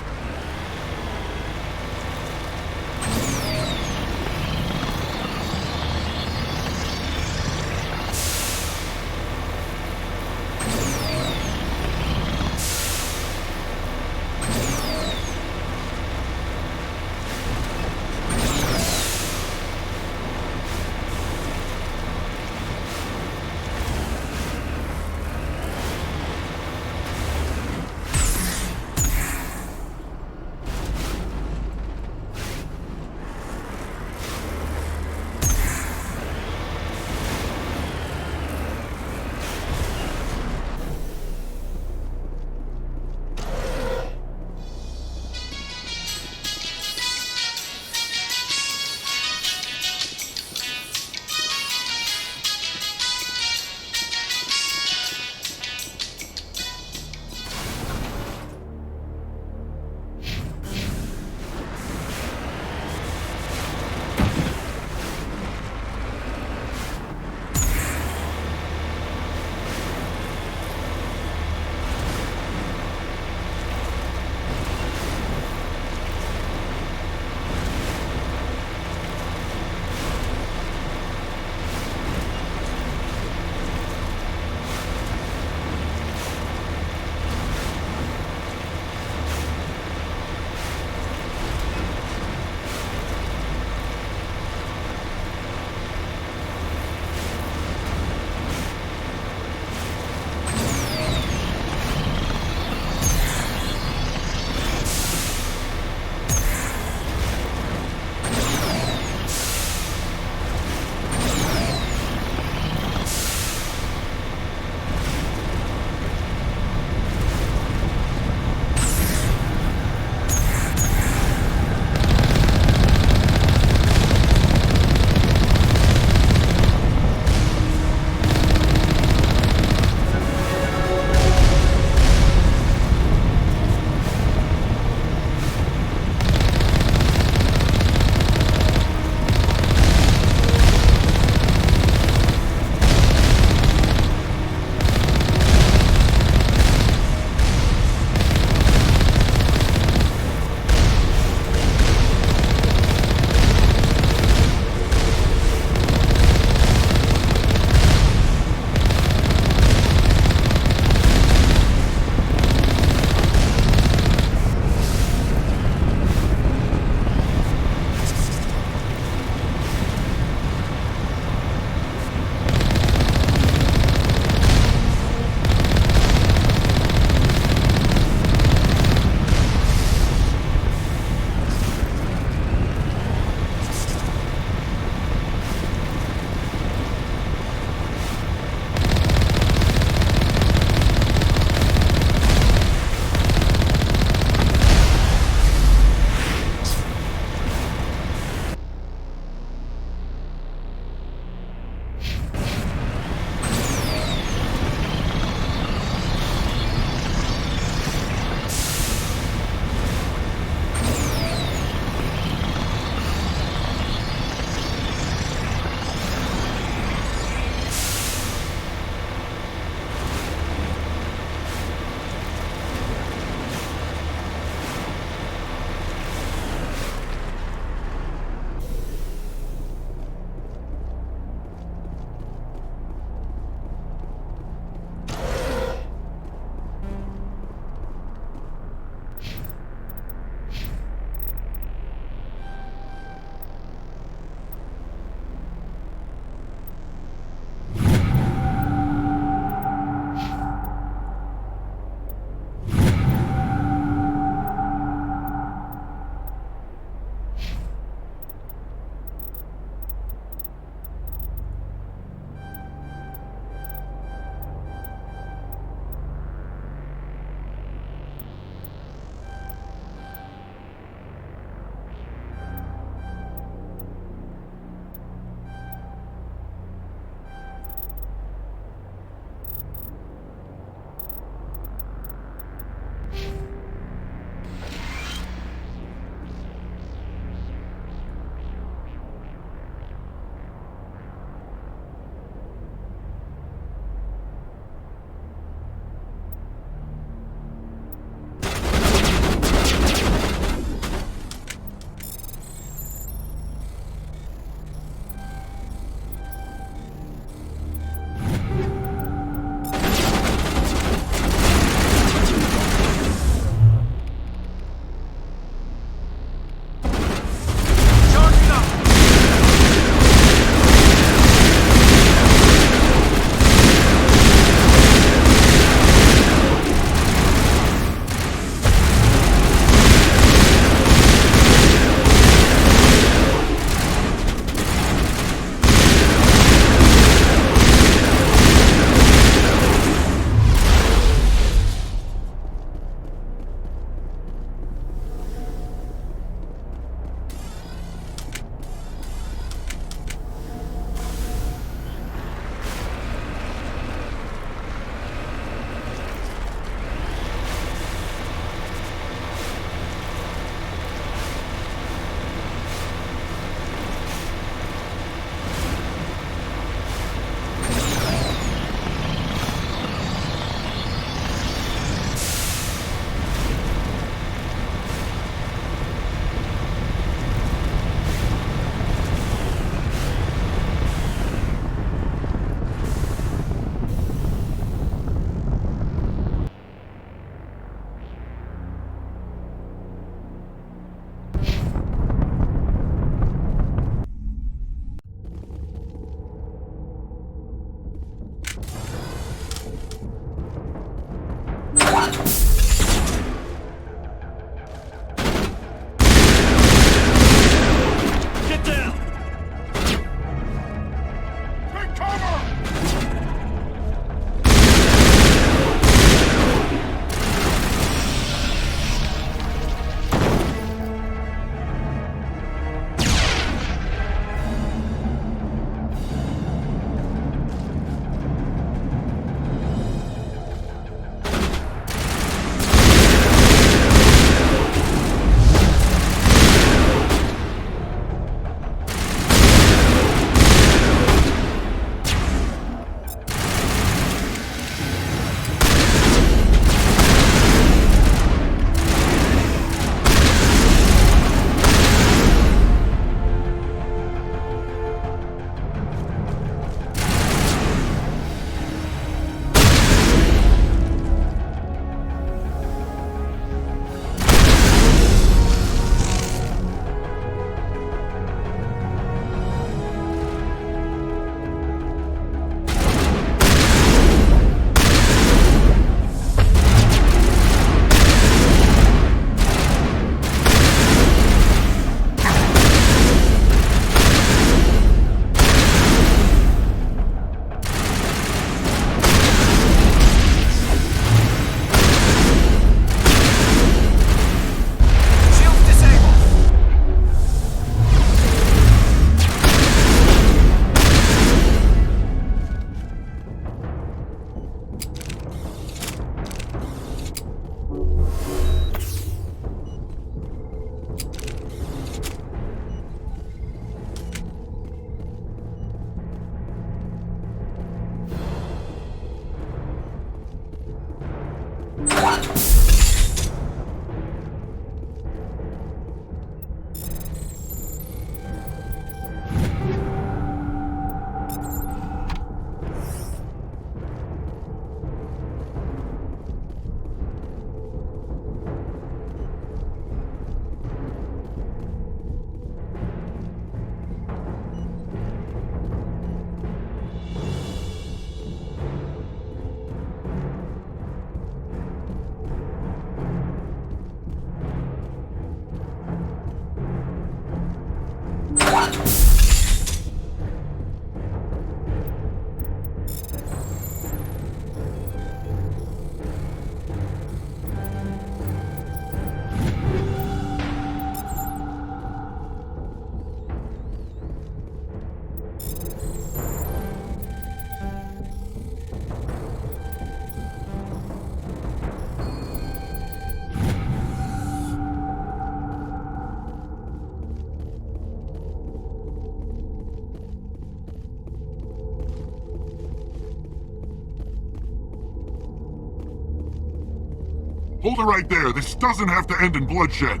Hold it right there. This doesn't have to end in bloodshed.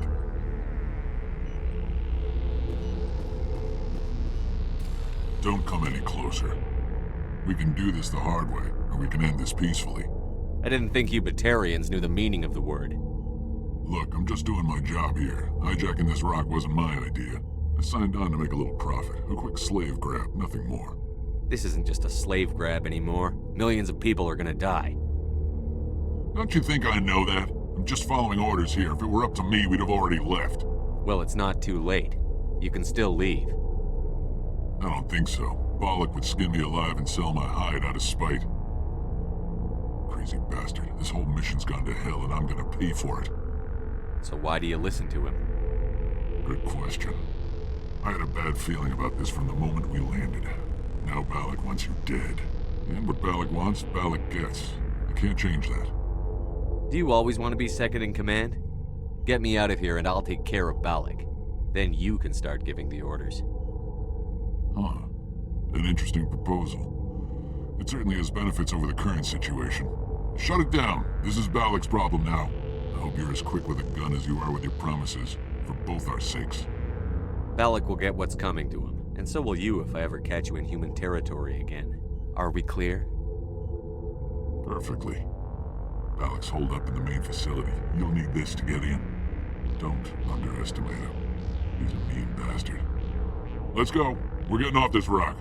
Don't come any closer. We can do this the hard way, or we can end this peacefully. I didn't think you Batarians knew the meaning of the word. Look, I'm just doing my job here. Hijacking this rock wasn't my idea. I signed on to make a little profit. A quick slave grab, nothing more. This isn't just a slave grab anymore. Millions of people are gonna die. Don't you think I know that? I'm just following orders here. If it were up to me, we'd have already left. Well, it's not too late. You can still leave. I don't think so. Bollock would skin me alive and sell my hide out of spite. Crazy bastard. This whole mission's gone to hell and I'm gonna pay for it. So why do you listen to him? Good question. I had a bad feeling about this from the moment we landed. Now Bollock wants you dead. And what Bollock wants, Bollock gets. I can't change that. Do you always want to be second in command? Get me out of here and I'll take care of Bollock. Then you can start giving the orders. Huh. An interesting proposal. It certainly has benefits over the current situation. Shut it down. This is Bollock's problem now. I hope you're as quick with a gun as you are with your promises, for both our sakes. Bollock will get what's coming to him, and so will you if I ever catch you in human territory again. Are we clear? Perfectly. Bollock's holed up in the main facility. You'll need this to get in. Don't underestimate him. He's a mean bastard. Let's go. We're getting off this rock.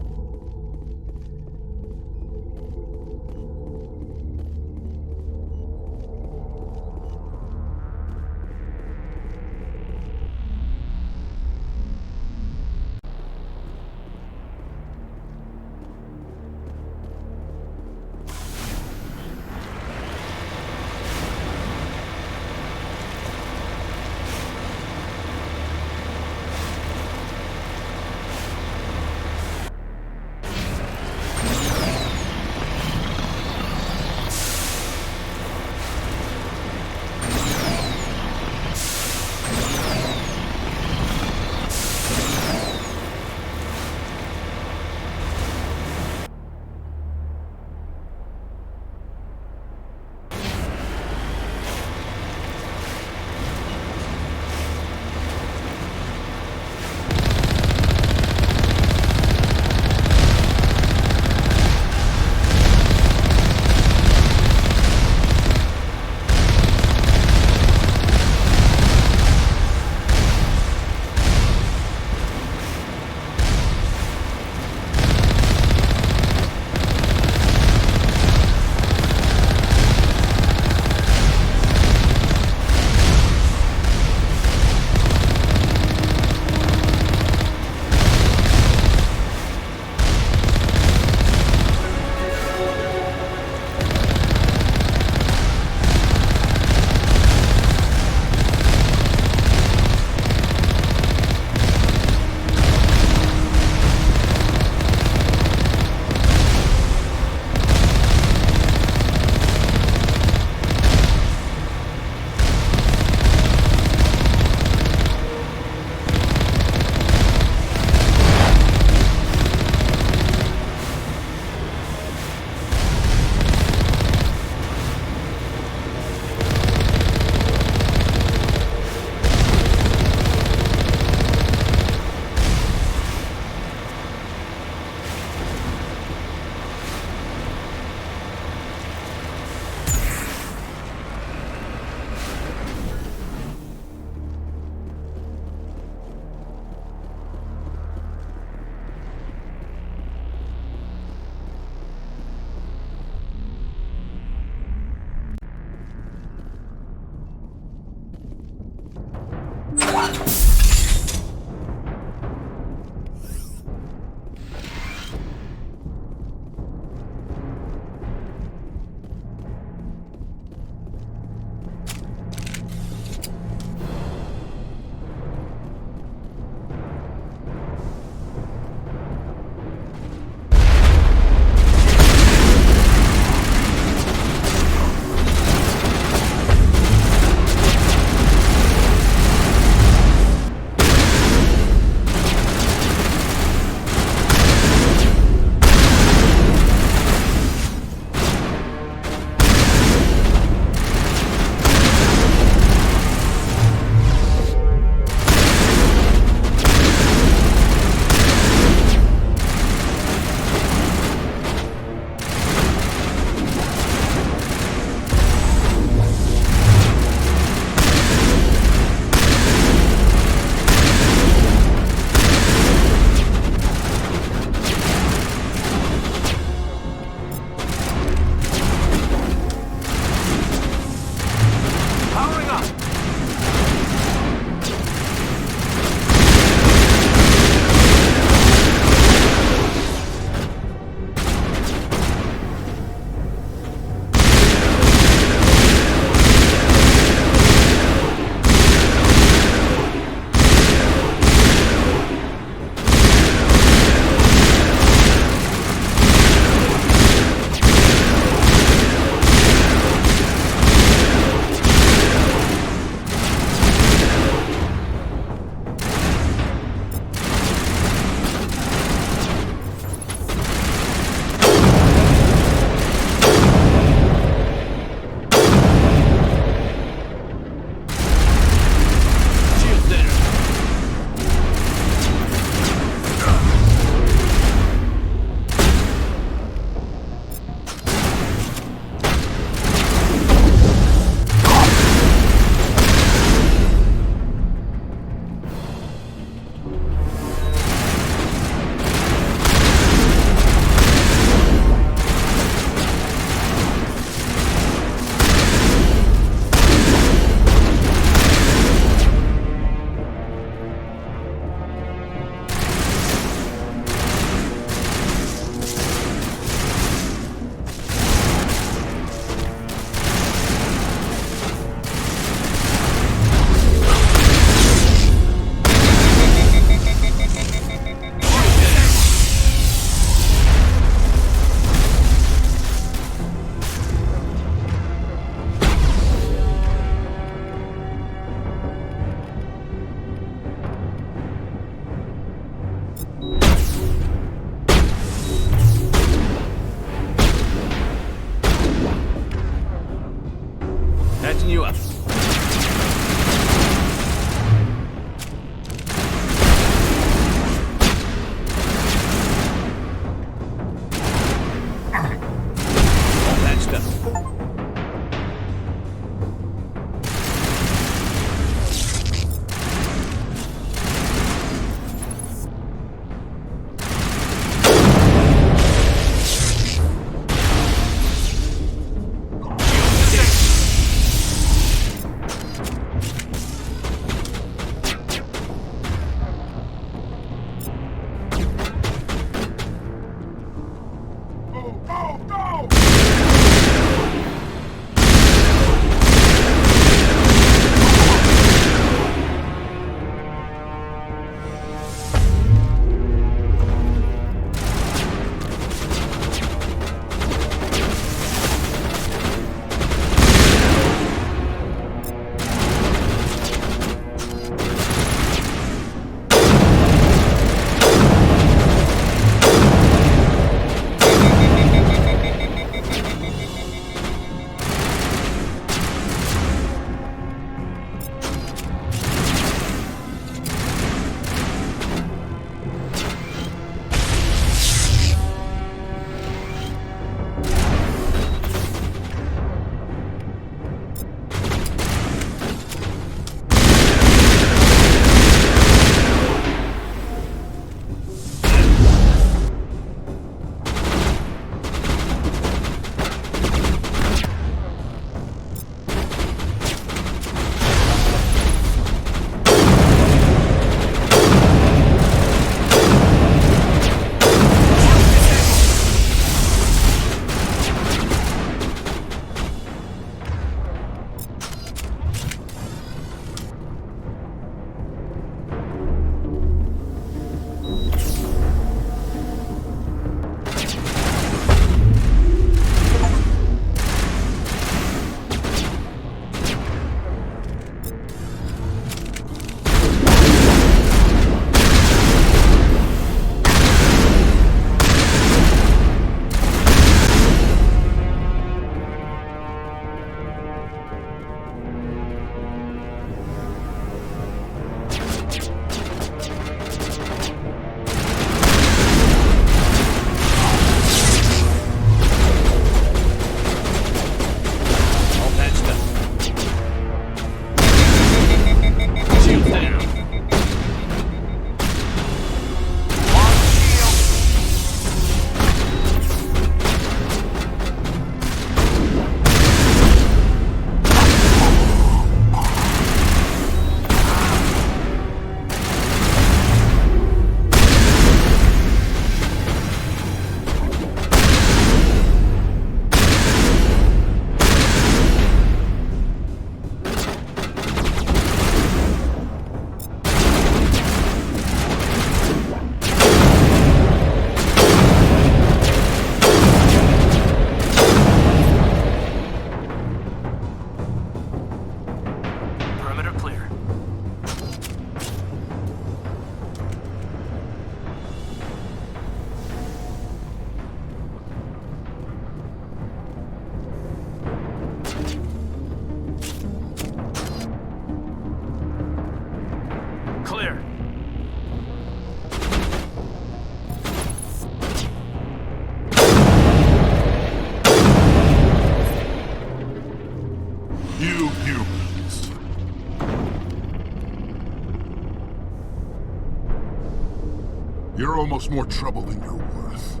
You're almost more trouble than you're worth.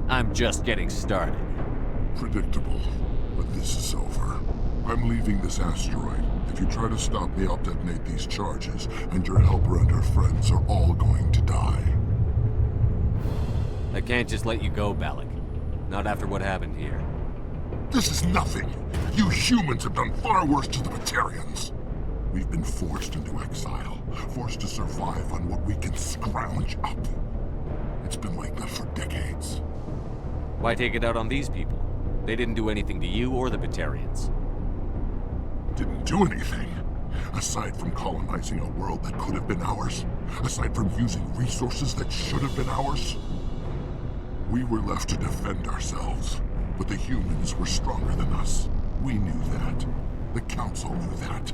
I'm just getting started. Predictable, but this is over. I'm leaving this asteroid. If you try to stop me, I'll detonate these charges, and your helper and her friends are all going to die. I can't just let you go, Balak. Not after what happened here. This is nothing. You humans have done far worse to the Batarians. We've been forced into exile, forced to survive on what we can scrounge up. It's been like that for decades. Why take it out on these people? They didn't do anything to you or the Batarians. Didn't do anything. Aside from colonizing a world that could have been ours. Aside from using resources that should have been ours. We were left to defend ourselves. But the humans were stronger than us. We knew that. The Council knew that.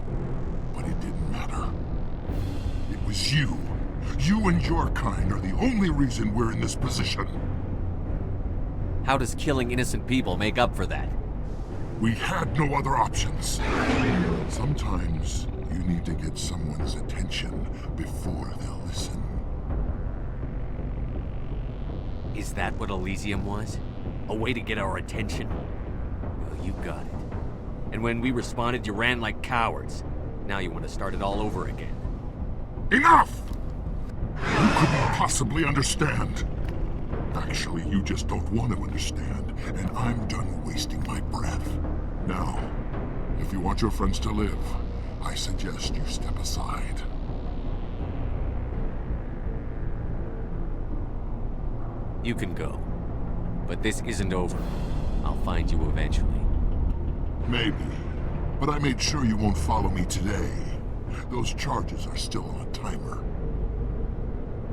But it didn't matter. It was you. You and your kind are the only reason we're in this position. How does killing innocent people make up for that? We had no other options. Sometimes you need to get someone's attention before they'll listen. Is that what Elysium was? A way to get our attention? Well, you got it. And when we responded, you ran like cowards. Now you want to start it all over again. Enough! You couldn't possibly understand. Actually, you just don't want to understand, and I'm done wasting my breath. Now, if you want your friends to live, I suggest you step aside. You can go. But this isn't over. I'll find you eventually. Maybe. But I made sure you won't follow me today. Those charges are still on a timer.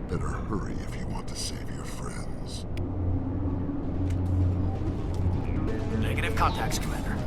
Better hurry if you want to save your friends. Negative contacts, Commander.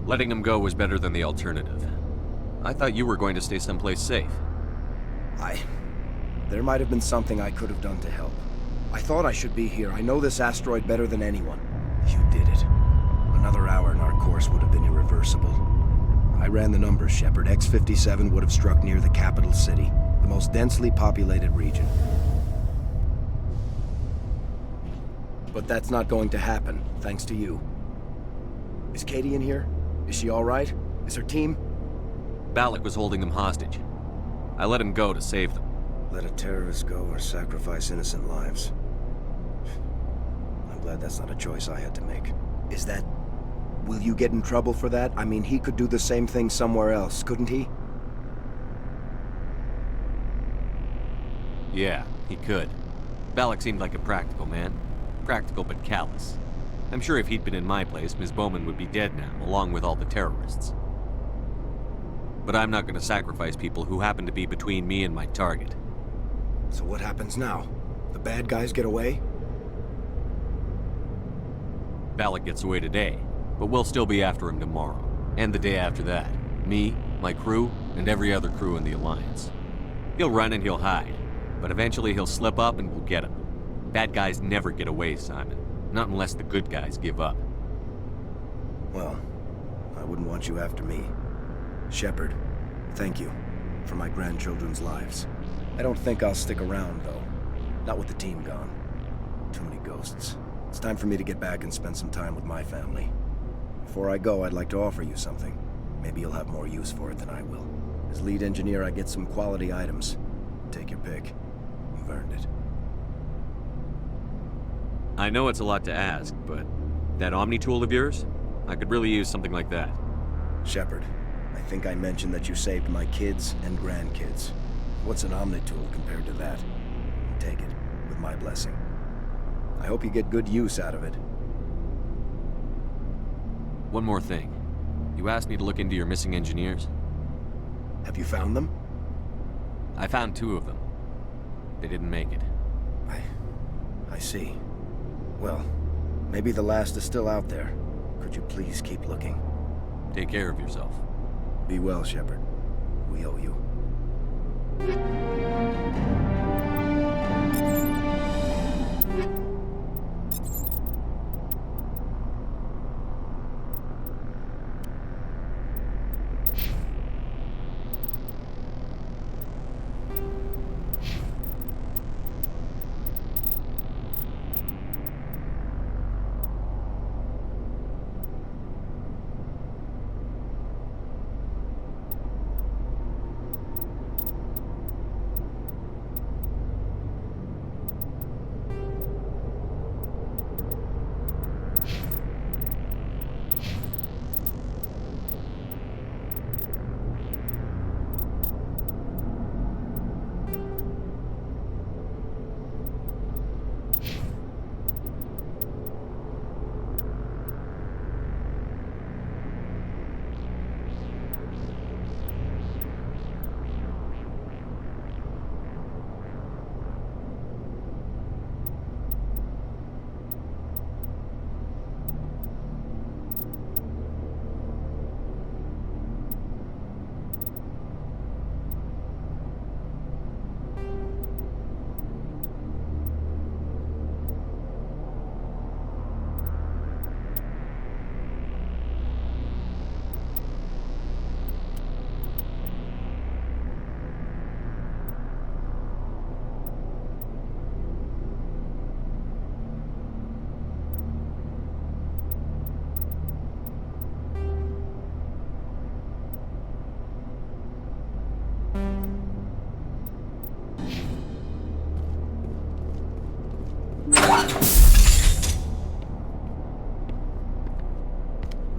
Letting him go was better than the alternative. I thought you were going to stay someplace safe. There might have been something I could have done to help. I thought I should be here. I know this asteroid better than anyone. You did it. Another hour and our course would have been irreversible. I ran the numbers, Shepard. X-57 would have struck near the capital city, the most densely populated region. But that's not going to happen, thanks to you. Is Katie in here? Is she all right? Is her team? Balak was holding them hostage. I let him go to save them. Let a terrorist go or sacrifice innocent lives. I'm glad that's not a choice I had to make. Is that... Will you get in trouble for that? I mean, he could do the same thing somewhere else, couldn't he? Yeah, he could. Balak seemed like a practical man. Practical but callous. I'm sure if he'd been in my place, Ms. Bowman would be dead now, along with all the terrorists. But I'm not going to sacrifice people who happen to be between me and my target. So what happens now? The bad guys get away? Balak gets away today, but we'll still be after him tomorrow. And the day after that. Me, my crew, and every other crew in the Alliance. He'll run and he'll hide, but eventually he'll slip up and we'll get him. Bad guys never get away, Simon. Not unless the good guys give up. Well, I wouldn't want you after me. Shepard, thank you for my grandchildren's lives. I don't think I'll stick around, though. Not with the team gone. Too many ghosts. It's time for me to get back and spend some time with my family. Before I go, I'd like to offer you something. Maybe you'll have more use for it than I will. As lead engineer, I get some quality items. Take your pick. You've earned it. I know it's a lot to ask, but that Omni tool of yours? I could really use something like that. Shepard, I think I mentioned that you saved my kids and grandkids. What's an Omni tool compared to that? Take it, with my blessing. I hope you get good use out of it. One more thing. You asked me to look into your missing engineers? Have you found them? I found 2 of them. They didn't make it. I see. Well, maybe the last is still out there. Could you please keep looking? Take care of yourself. Be well, Shepard. We owe you.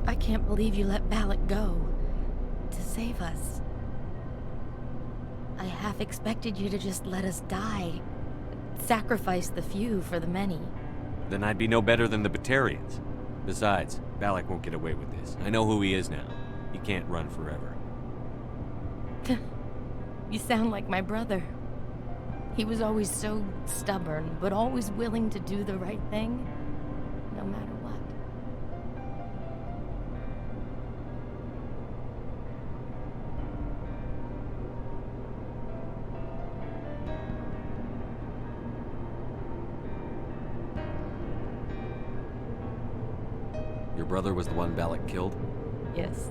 I can't believe you let Balak go. To save us. I half expected you to just let us die. Sacrifice the few for the many. Then I'd be no better than the Batarians. Besides, Balak won't get away with this. I know who he is now. He can't run forever. You sound like my brother. He was always so stubborn, but always willing to do the right thing, no matter what. Your brother was the one Balak killed? Yes.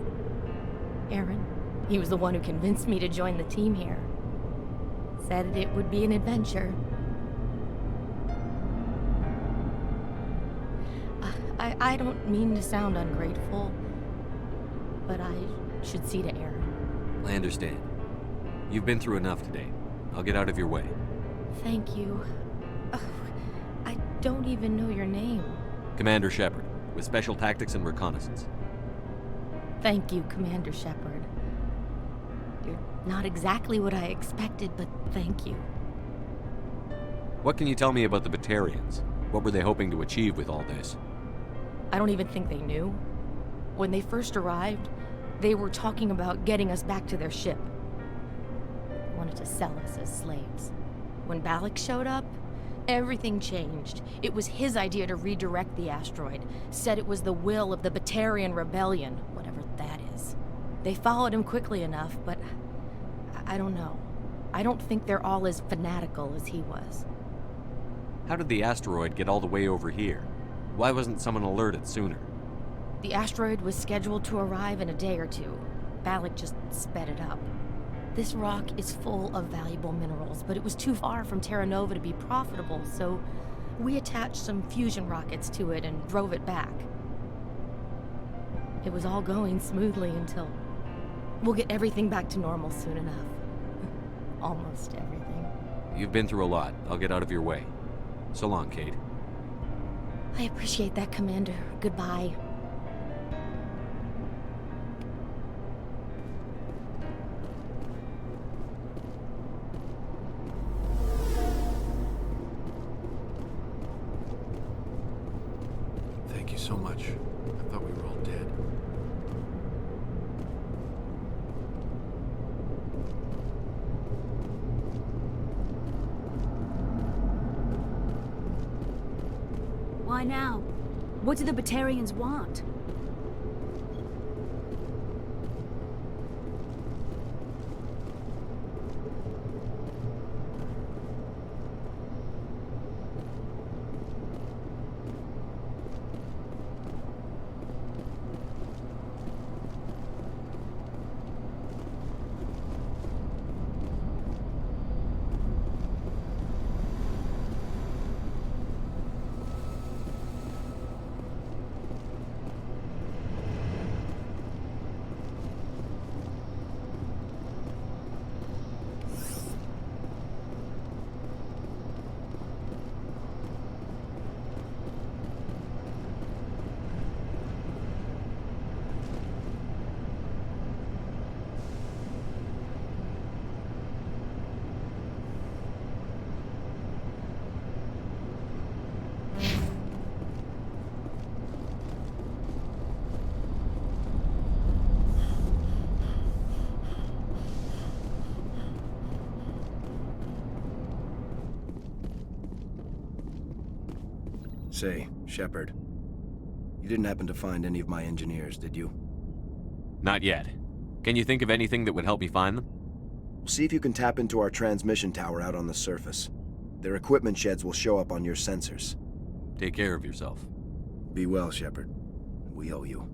Aaron. He was the one who convinced me to join the team here. Said it would be an adventure. I don't mean to sound ungrateful, but I should see to Aaron. I understand. You've been through enough today. I'll get out of your way. Thank you. I don't even know your name. Commander Shepard, with Special Tactics and Reconnaissance. Thank you, Commander Shepard. You're not exactly what I expected, but thank you. What can you tell me about the Batarians? What were they hoping to achieve with all this? I don't even think they knew. When they first arrived, they were talking about getting us back to their ship. They wanted to sell us as slaves. When Balak showed up, everything changed. It was his idea to redirect the asteroid. Said it was the will of the Batarian Rebellion, whatever that is. They followed him quickly enough, but I don't know. I don't think they're all as fanatical as he was. How did the asteroid get all the way over here? Why wasn't someone alerted sooner? The asteroid was scheduled to arrive in a day or two. Balak just sped it up. This rock is full of valuable minerals, but it was too far from Terra Nova to be profitable, so we attached some fusion rockets to it and drove it back. It was all going smoothly until... We'll get everything back to normal soon enough. Almost everything. You've been through a lot. I'll get out of your way. So long, Kate. I appreciate that, Commander. Goodbye. Thank you so much. I thought we were all dead. Why now? What do the Batarians want? Say, Shepard, you didn't happen to find any of my engineers, did you? Not yet. Can you think of anything that would help me find them? See if you can tap into our transmission tower out on the surface. Their equipment sheds will show up on your sensors. Take care of yourself. Be well, Shepard. We owe you.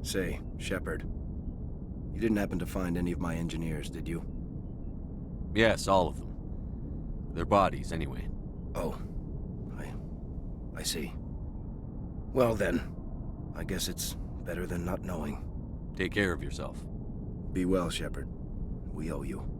Say, Shepard, you didn't happen to find any of my engineers, did you? Yes, all of them. Their bodies, anyway. Oh. I see. Well then, I guess it's better than not knowing. Take care of yourself. Be well, Shepard. We owe you.